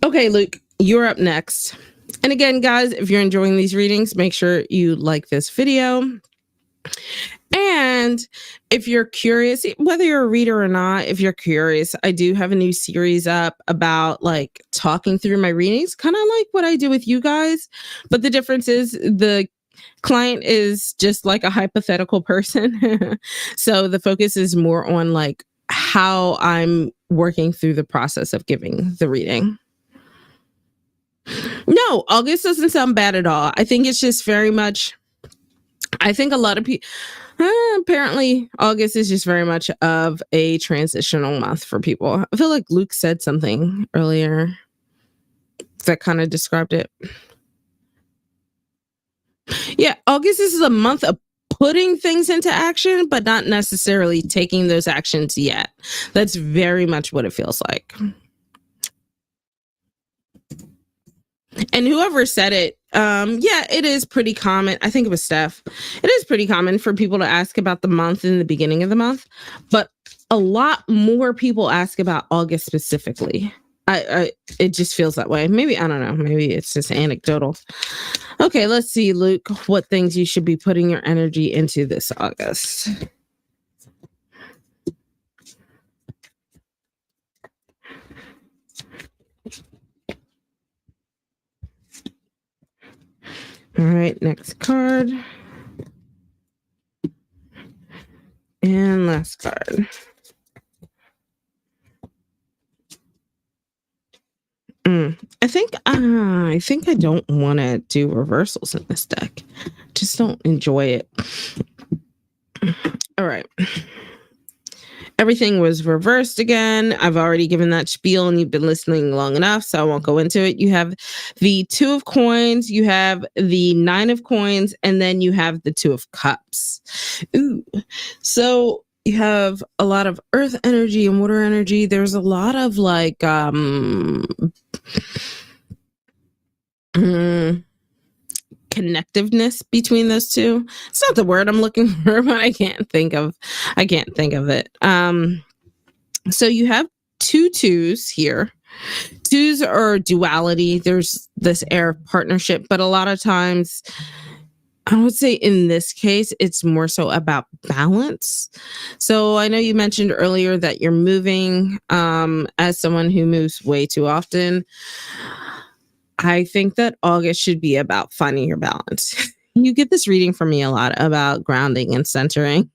Okay, Luke, you're up next. And again, guys, if you're enjoying these readings, make sure you like this video. And if you're curious, whether you're a reader or not, if you're curious, I do have a new series up about like talking through my readings, kind of like what I do with you guys. But the difference is the client is just like a hypothetical person. So the focus is more on like how I'm working through the process of giving the reading. No, August doesn't sound bad at all. I think it's just very much, I think a lot of people, apparently August is just very much of a transitional month for people. I feel like Luke said something earlier that kind of described it. Yeah, August is a month of putting things into action, but not necessarily taking those actions yet. That's very much what it feels like. And whoever said it, Yeah, it is pretty common. I think it was Steph. It is pretty common for people to ask about the month in the beginning of the month, but a lot more people ask about August specifically. It just feels that way. Maybe, I don't know. Maybe it's just anecdotal. Okay, let's see, Luke, what things you should be putting your energy into this August. All right, next card. And last card. I think I don't want to do reversals in this deck. Just don't enjoy it. All right. Everything was reversed again. I've already given that spiel and you've been listening long enough, so I won't go into it. You have the 2 of coins, you have the 9 of coins, and then you have the 2 of cups. Ooh. So you have a lot of earth energy and water energy. There's a lot of like connectiveness between those two. It's not the word I'm looking for, but I can't think of it. So you have 2 twos here. Twos are duality. There's this air of partnership, but a lot of times I would say in this case, it's more so about balance. So I know you mentioned earlier that you're moving as someone who moves way too often. I think that August should be about finding your balance. You get this reading from me a lot about grounding and centering.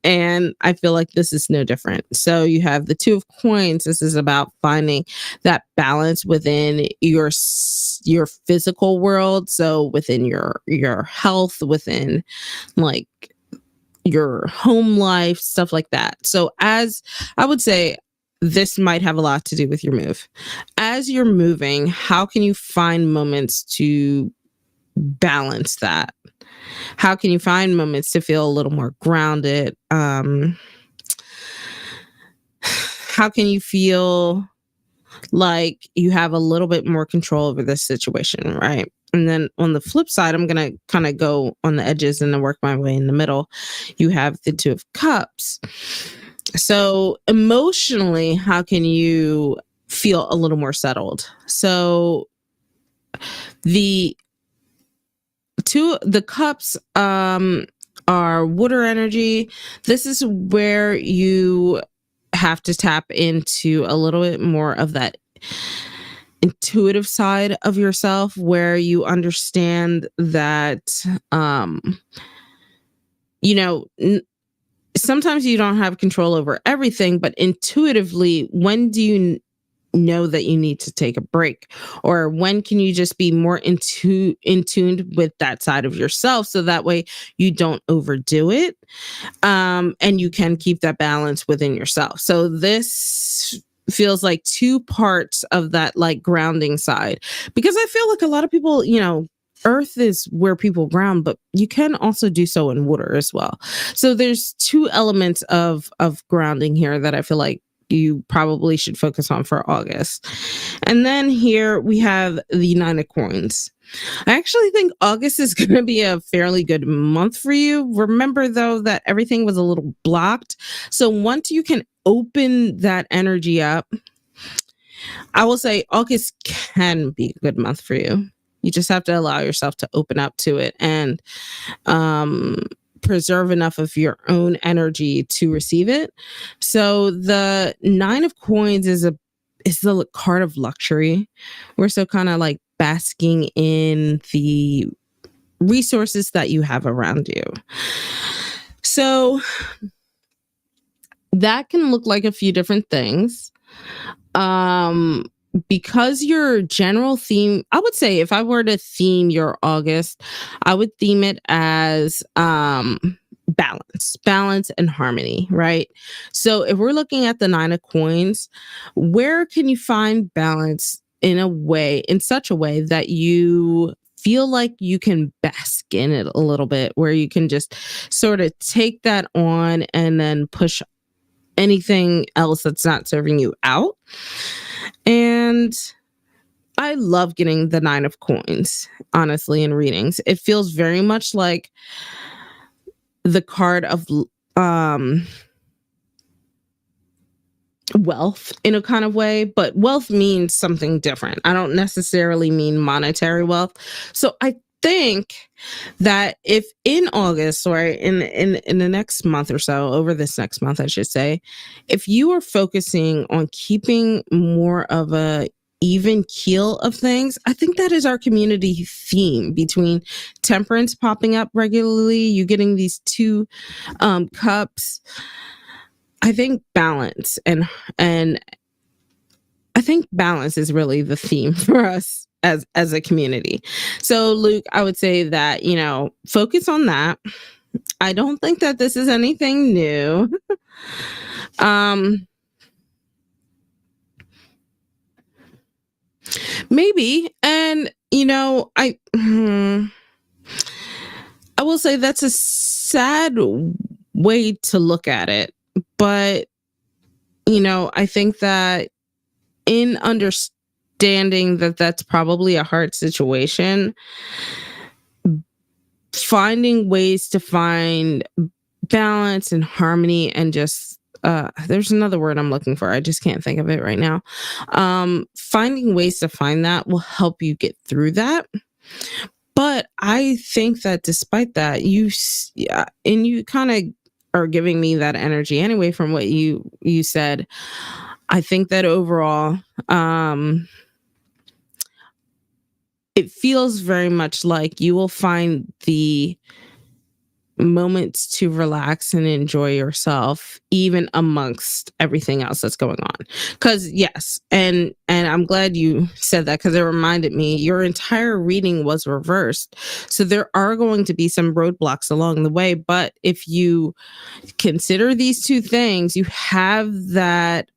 And I feel like this is no different. So you have the 2 of coins. This is about finding that balance within your physical world. So within your health, within like your home life, stuff like that. So as I would say, this might have a lot to do with your move. As you're moving, how can you find moments to balance that? How can you find moments to feel a little more grounded? How can you feel like you have a little bit more control over this situation, right? And then on the flip side, I'm going to kind of go on the edges and then work my way in the middle. You have the 2 of cups. So emotionally, how can you feel a little more settled? So the cups are water energy. This is where you have to tap into a little bit more of that intuitive side of yourself, where you understand that sometimes you don't have control over everything, but intuitively, when do you know that you need to take a break? Or when can you just be more in tuned with that side of yourself, so that way you don't overdo it, and you can keep that balance within yourself. So this feels like 2 parts of that like grounding side, because I feel like a lot of people, earth is where people ground, but you can also do so in water as well. So there's 2 elements of grounding here that I feel like you probably should focus on for August. And then here we have the 9 of coins. I actually think August is going to be a fairly good month for you. Remember, though, that everything was a little blocked. So once you can open that energy up, I will say August can be a good month for you. You just have to allow yourself to open up to it and preserve enough of your own energy to receive it. So the 9 of coins is the card of luxury. We're so kind of like basking in the resources that you have around you. So that can look like a few different things. Because your general theme, I would say if I were to theme your August, I would theme it as balance and harmony, right? So if we're looking at the 9 of coins, where can you find balance in such a way that you feel like you can bask in it a little bit, where you can just sort of take that on and then push anything else that's not serving you out? And I love getting the 9 of coins, honestly, in readings. It feels very much like the card of um wealth in a kind of way, but wealth means something different. I don't necessarily mean monetary wealth. So I think that if in August, or in the next month or so, over this next month I should say, if you are focusing on keeping more of a even keel of things, I think that is our community theme, between temperance popping up regularly, you getting these two cups. I think balance, and I think balance is really the theme for us as a community. So Luke, I would say that, focus on that. I don't think that this is anything new. um Maybe, and I will say that's a sad way to look at it, but I think that in understanding that that's probably a hard situation, finding ways to find balance and harmony, and just there's another word I'm looking for, I just can't think of it right now. Finding ways to find that will help you get through that. But I think that despite that, yeah, and you kind of are giving me that energy anyway from what you said. I think that overall, it feels very much like you will find the moments to relax and enjoy yourself even amongst everything else that's going on. Because yes, and I'm glad you said that, because it reminded me your entire reading was reversed, so there are going to be some roadblocks along the way, but if you consider these two things, you have that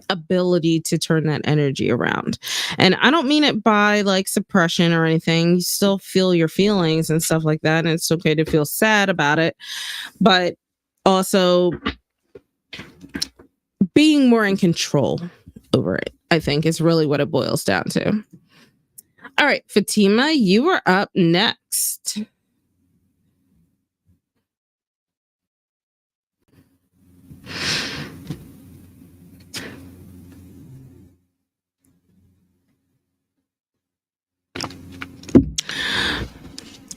ability to turn that energy around. And I don't mean it by like suppression or anything. You still feel your feelings and stuff like that. And it's okay to feel sad about it. But also being more in control over it, I think, is really what it boils down to. All right, Fatima, you are up next.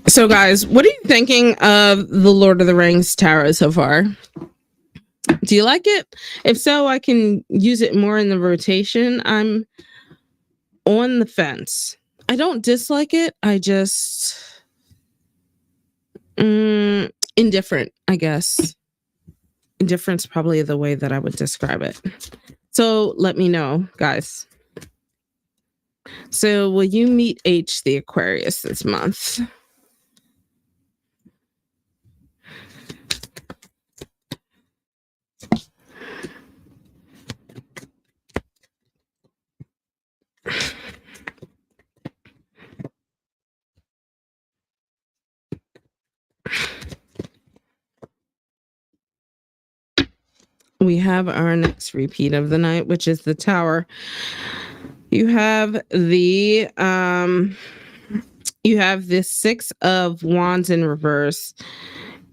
So, guys, what are you thinking of the Lord of the Rings tarot so far? Do you like it? If so, I can use it more in the rotation. I'm on the fence. I don't dislike it. I just indifferent, I guess. Indifference probably the way that I would describe it. So let me know, guys. So will you meet H the Aquarius this month? We have our next repeat of the night, which is the Tower. You have the Six of Wands in reverse,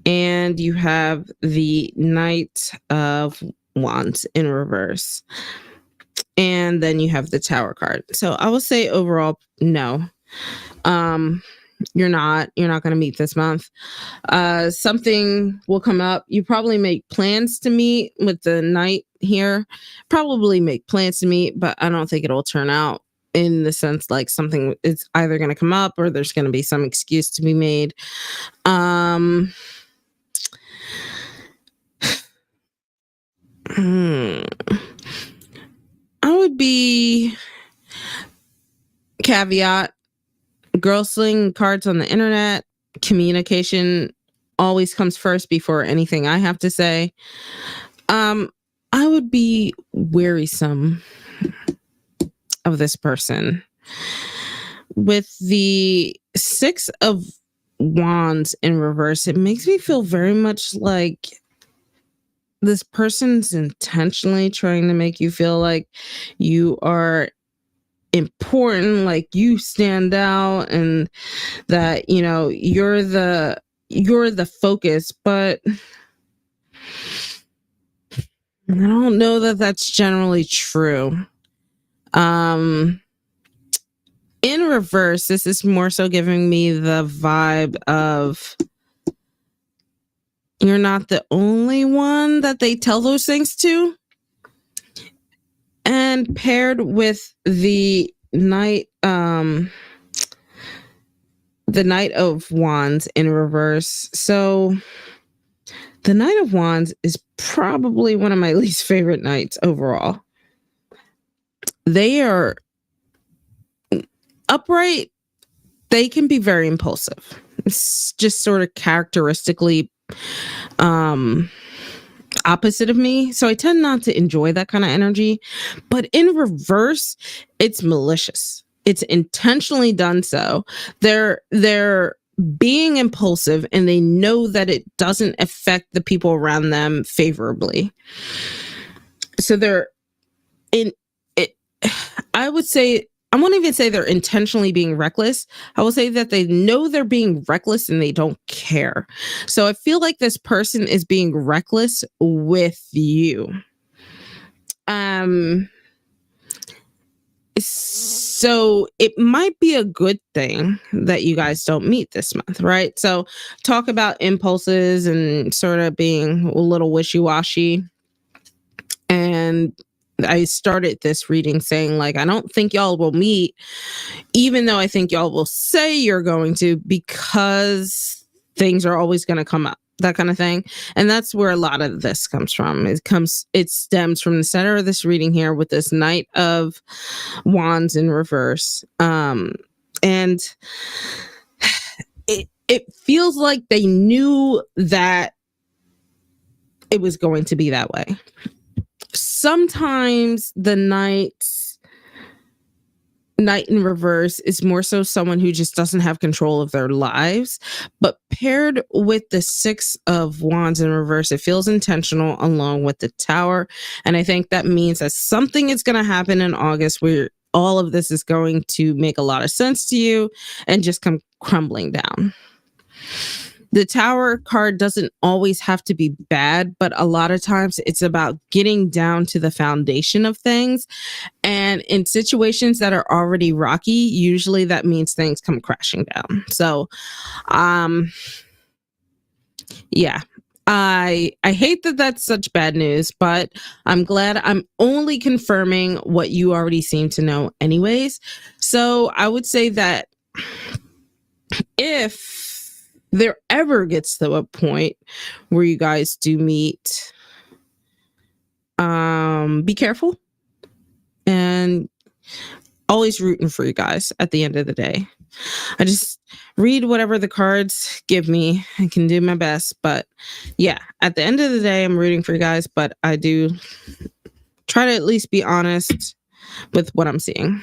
and you have the Knight of Wands in reverse, and then you have the Tower card. So I will say overall, no. You're not going to meet this month. Something will come up. You probably make plans to meet with the Knight here. Probably make plans to meet, but I don't think it'll turn out, in the sense like something is either going to come up or there's going to be some excuse to be made. I would be caveat, girl sling cards on the internet. Communication always comes first before anything I have to say. I would be wearisome of this person. With the Six of Wands in reverse, it makes me feel very much like this person's intentionally trying to make you feel like you are important, like you stand out, and that, you know, you're the focus. But I don't know that that's generally true. In reverse, this is more so giving me the vibe of you're not the only one that they tell those things to. And paired with the Knight of Wands in reverse. So the Knight of Wands is probably one of my least favorite knights overall. They are upright. They can be very impulsive. It's just sort of characteristically opposite of me. So I tend not to enjoy that kind of energy. But in reverse, it's malicious. It's intentionally done so. They're being impulsive, and they know that it doesn't affect the people around them favorably. So they're in it. I would say, I won't even say they're intentionally being reckless. I will say that they know they're being reckless and they don't care. So I feel like this person is being reckless with you. So it might be a good thing that you guys don't meet this month, right? So talk about impulses and sort of being a little wishy-washy. And I started this reading saying, like, I don't think y'all will meet, even though I think y'all will say you're going to, because things are always going to come up, that kind of thing. And that's where a lot of this comes from. It stems from the center of this reading here with this Knight of Wands in reverse. And it feels like they knew that it was going to be that way. Sometimes the Knight in reverse is more so someone who just doesn't have control of their lives, but paired with the Six of Wands in reverse, it feels intentional along with the Tower. And I think that means that something is going to happen in August where all of this is going to make a lot of sense to you and just come crumbling down. The Tower card doesn't always have to be bad, but a lot of times it's about getting down to the foundation of things. And in situations that are already rocky, usually that means things come crashing down. So, yeah, I hate that that's such bad news, but I'm glad I'm only confirming what you already seem to know anyways. So I would say that if there ever gets to a point where you guys do meet, be careful, and always rooting for you guys at the end of the day. I just read whatever the cards give me. I can do my best, but yeah, at the end of the day, I'm rooting for you guys, but I do try to at least be honest with what I'm seeing.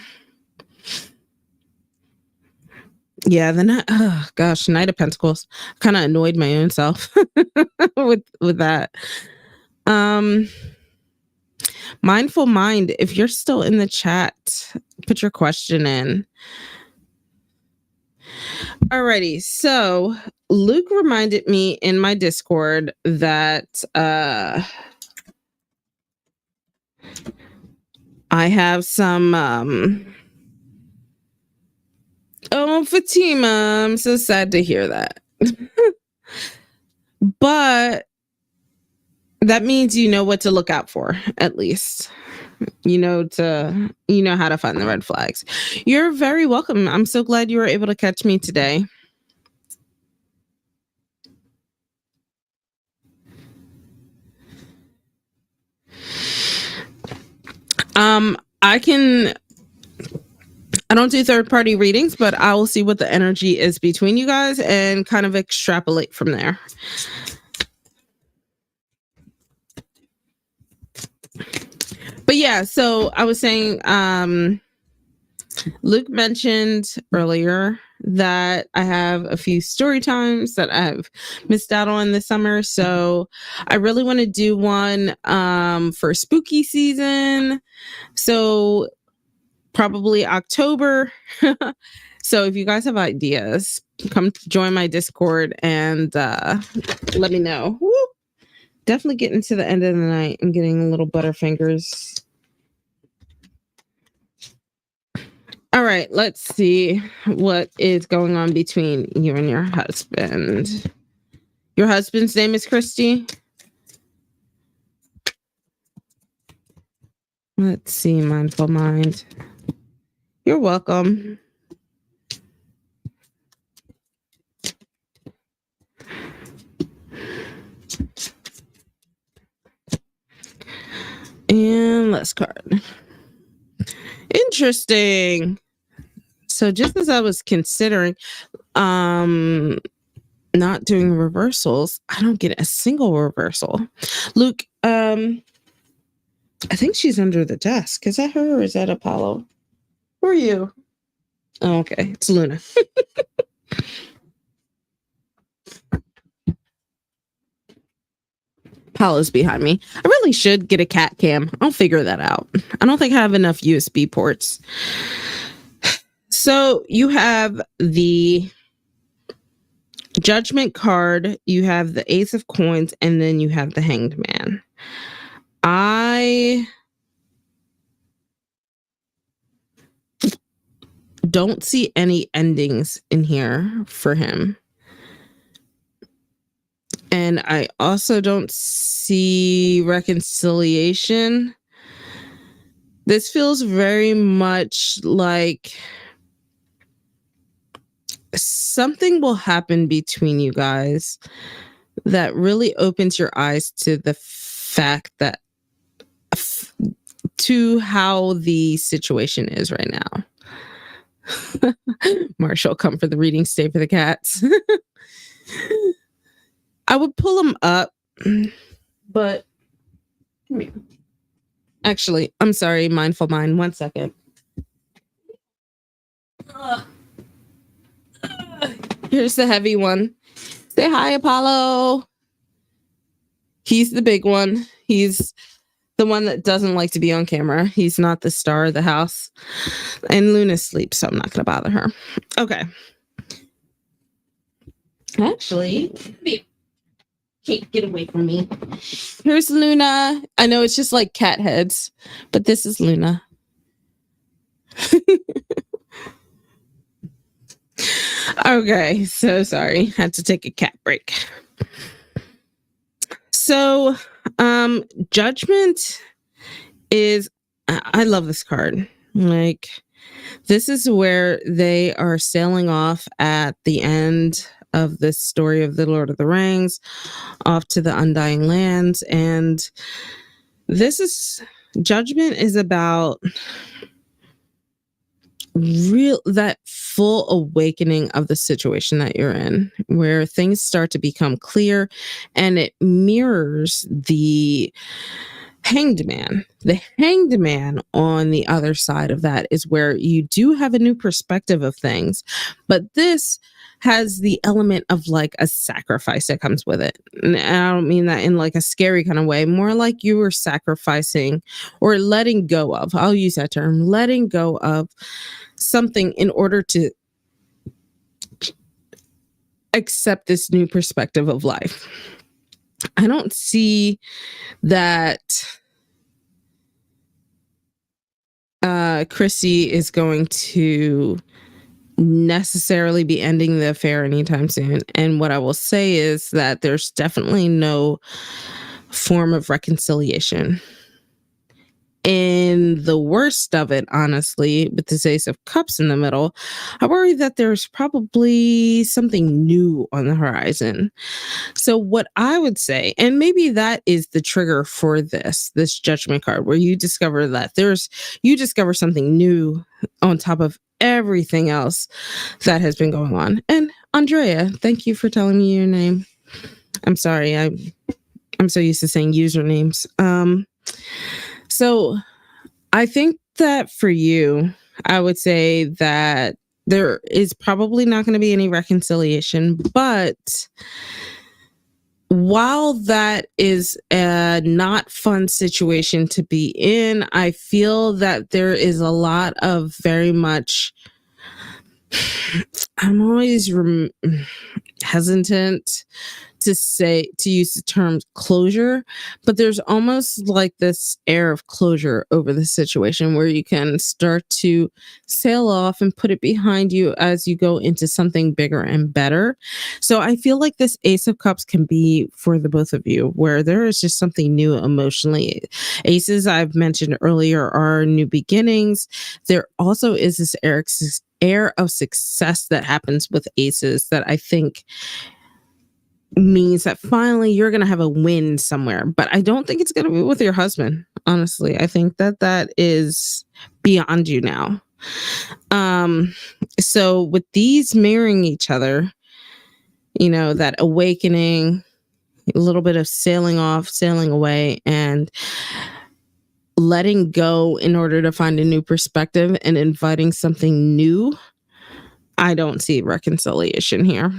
Yeah, oh gosh, Knight of Pentacles kind of annoyed my own self with that. Mindful Mind, if you're still in the chat, put your question in. Alrighty, so Luke reminded me in my Discord that I have some oh, Fatima, I'm so sad to hear that. But that means you know what to look out for, at least. You know how to find the red flags. You're very welcome. I'm so glad you were able to catch me today. I don't do third-party readings, but I will see what the energy is between you guys and kind of extrapolate from there. But yeah, so I was saying, Luke mentioned earlier that I have a few story times that I've missed out on this summer. So I really want to do one for spooky season. So probably October. So if you guys have ideas, come join my Discord and let me know. Woo! Definitely getting to the end of the night and getting a little butterfingers. All right, let's see what is going on between you and your husband. Your husband's name is Christy? Let's see, mindful mind. You're welcome. And last card. Interesting. So just as I was considering not doing reversals, I don't get a single reversal. Luke, I think she's under the desk. Is that her or is that Apollo? Who are you? Oh, okay. It's Luna. Apollo's behind me. I really should get a cat cam. I'll figure that out. I don't think I have enough USB ports. So you have the Judgment card, you have the Ace of Coins, and then you have the Hanged Man. I don't see any endings in here for him. And I also don't see reconciliation. This feels very much like something will happen between you guys that really opens your eyes to the fact that to how the situation is right now. Marshall, come for the reading, stay for the cats. I would pull them up, but actually, I'm sorry, mindful mind. 1 second. Here's the heavy one. Say hi, Apollo. He's the big one. He's the one that doesn't like to be on camera. He's not the star of the house. And Luna sleeps, so I'm not going to bother her. Okay. Actually, Kate, get away from me. Here's Luna. I know it's just like cat heads, but this is Luna. Okay, so sorry. Had to take a cat break. So, Judgment is, I love this card. Like, this is where they are sailing off at the end of the story of the Lord of the Rings, off to the Undying Lands. And this is, Judgment is about that full awakening of the situation that you're in, where things start to become clear, and it mirrors the Hanged Man. The Hanged Man on the other side of that is where you do have a new perspective of things, but this has the element of like a sacrifice that comes with it. And I don't mean that in like a scary kind of way, more like you were sacrificing or letting go of, I'll use that term, letting go of something in order to accept this new perspective of life. I don't see that Chrissy is going to necessarily be ending the affair anytime soon. And what I will say is that there's definitely no form of reconciliation. In the worst of it, honestly, with this Ace of Cups in the middle, I worry that there's probably something new on the horizon. So what I would say, and maybe that is the trigger for this Judgment card, where you discover that you discover something new on top of everything else that has been going on. And Andrea, thank you for telling me your name. I'm sorry, I'm so used to saying usernames. So I think that for you, I would say that there is probably not going to be any reconciliation, but while that is a not fun situation to be in, I feel that there is a lot of very much, I'm always hesitant to use the term closure, but there's almost like this air of closure over the situation where you can start to sail off and put it behind you as you go into something bigger and better. So I feel like this Ace of Cups can be for the both of you, where there is just something new emotionally. Aces, I've mentioned earlier, are new beginnings. There also is this air of success that happens with aces that I think means that finally you're going to have a win somewhere. But I don't think it's going to be with your husband. Honestly, I think that that is beyond you now. So with these mirroring each other, you know, that awakening, a little bit of sailing off, sailing away, and letting go in order to find a new perspective and inviting something new, I don't see reconciliation here.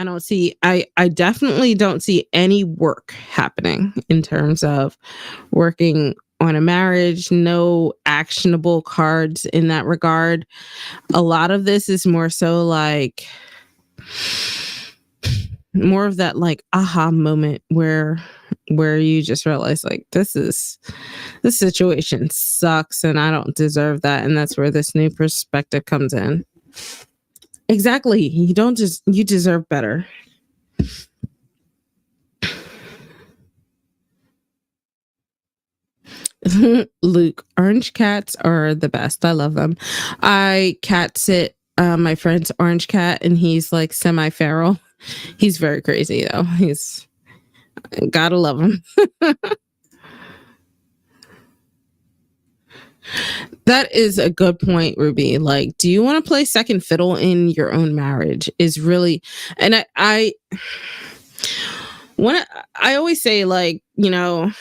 I definitely don't see any work happening in terms of working on a marriage. No actionable cards in that regard. A lot of this is more so like more of that like aha moment where you just realize like this situation sucks and I don't deserve that, and that's where this new perspective comes in. Exactly. You deserve better. Luke, orange cats are the best. I love them. I cat sit my friend's orange cat, and he's like semi-feral. He's very crazy though. He's gotta love him. That is a good point, Ruby. Like, do you want to play second fiddle in your own marriage? Is really, and I when I always say, like, you know,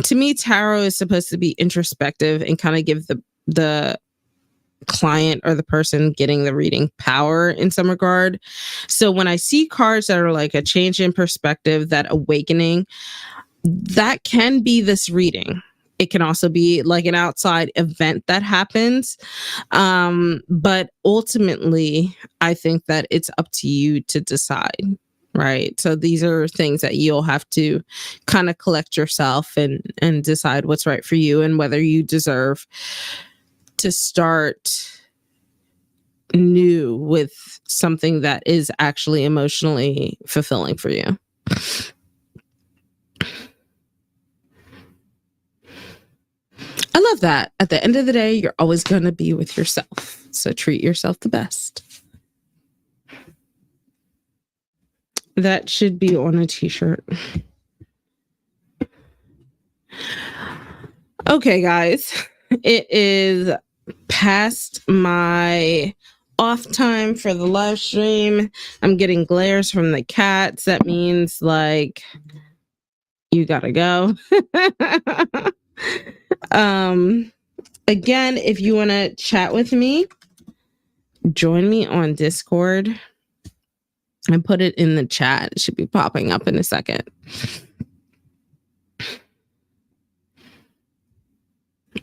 to me, tarot is supposed to be introspective and kind of give the client or the person getting the reading power in some regard. So when I see cards that are like a change in perspective, that awakening, that can be this reading. It can also be like an outside event that happens. But ultimately, I think that it's up to you to decide, right? So these are things that you'll have to kind of collect yourself and decide what's right for you and whether you deserve to start new with something that is actually emotionally fulfilling for you. I love that. At the end of the day, you're always going to be with yourself. So treat yourself the best. That should be on a t-shirt. Okay, guys. It is past my off time for the live stream. I'm getting glares from the cats. That means like you gotta go. Again, if you want to chat with me, join me on Discord. I put it in the chat. It should be popping up in a second.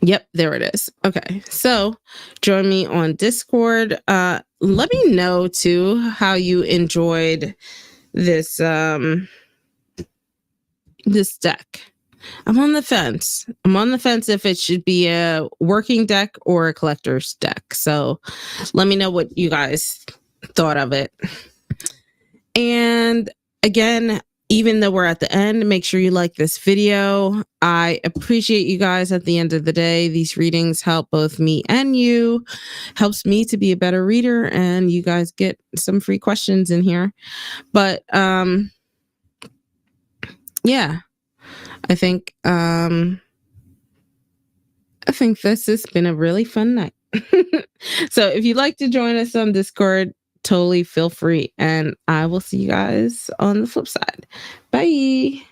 Yep, there it is. Okay, so join me on Discord. Let me know too how you enjoyed this this deck. I'm on the fence. I'm on the fence if it should be a working deck or a collector's deck. So let me know what you guys thought of it. And again, even though we're at the end, make sure you like this video. I appreciate you guys at the end of the day. These readings help both me and you. Helps me to be a better reader, and you guys get some free questions in here. But yeah. I think this has been a really fun night. So if you'd like to join us on Discord, totally feel free. And I will see you guys on the flip side. Bye.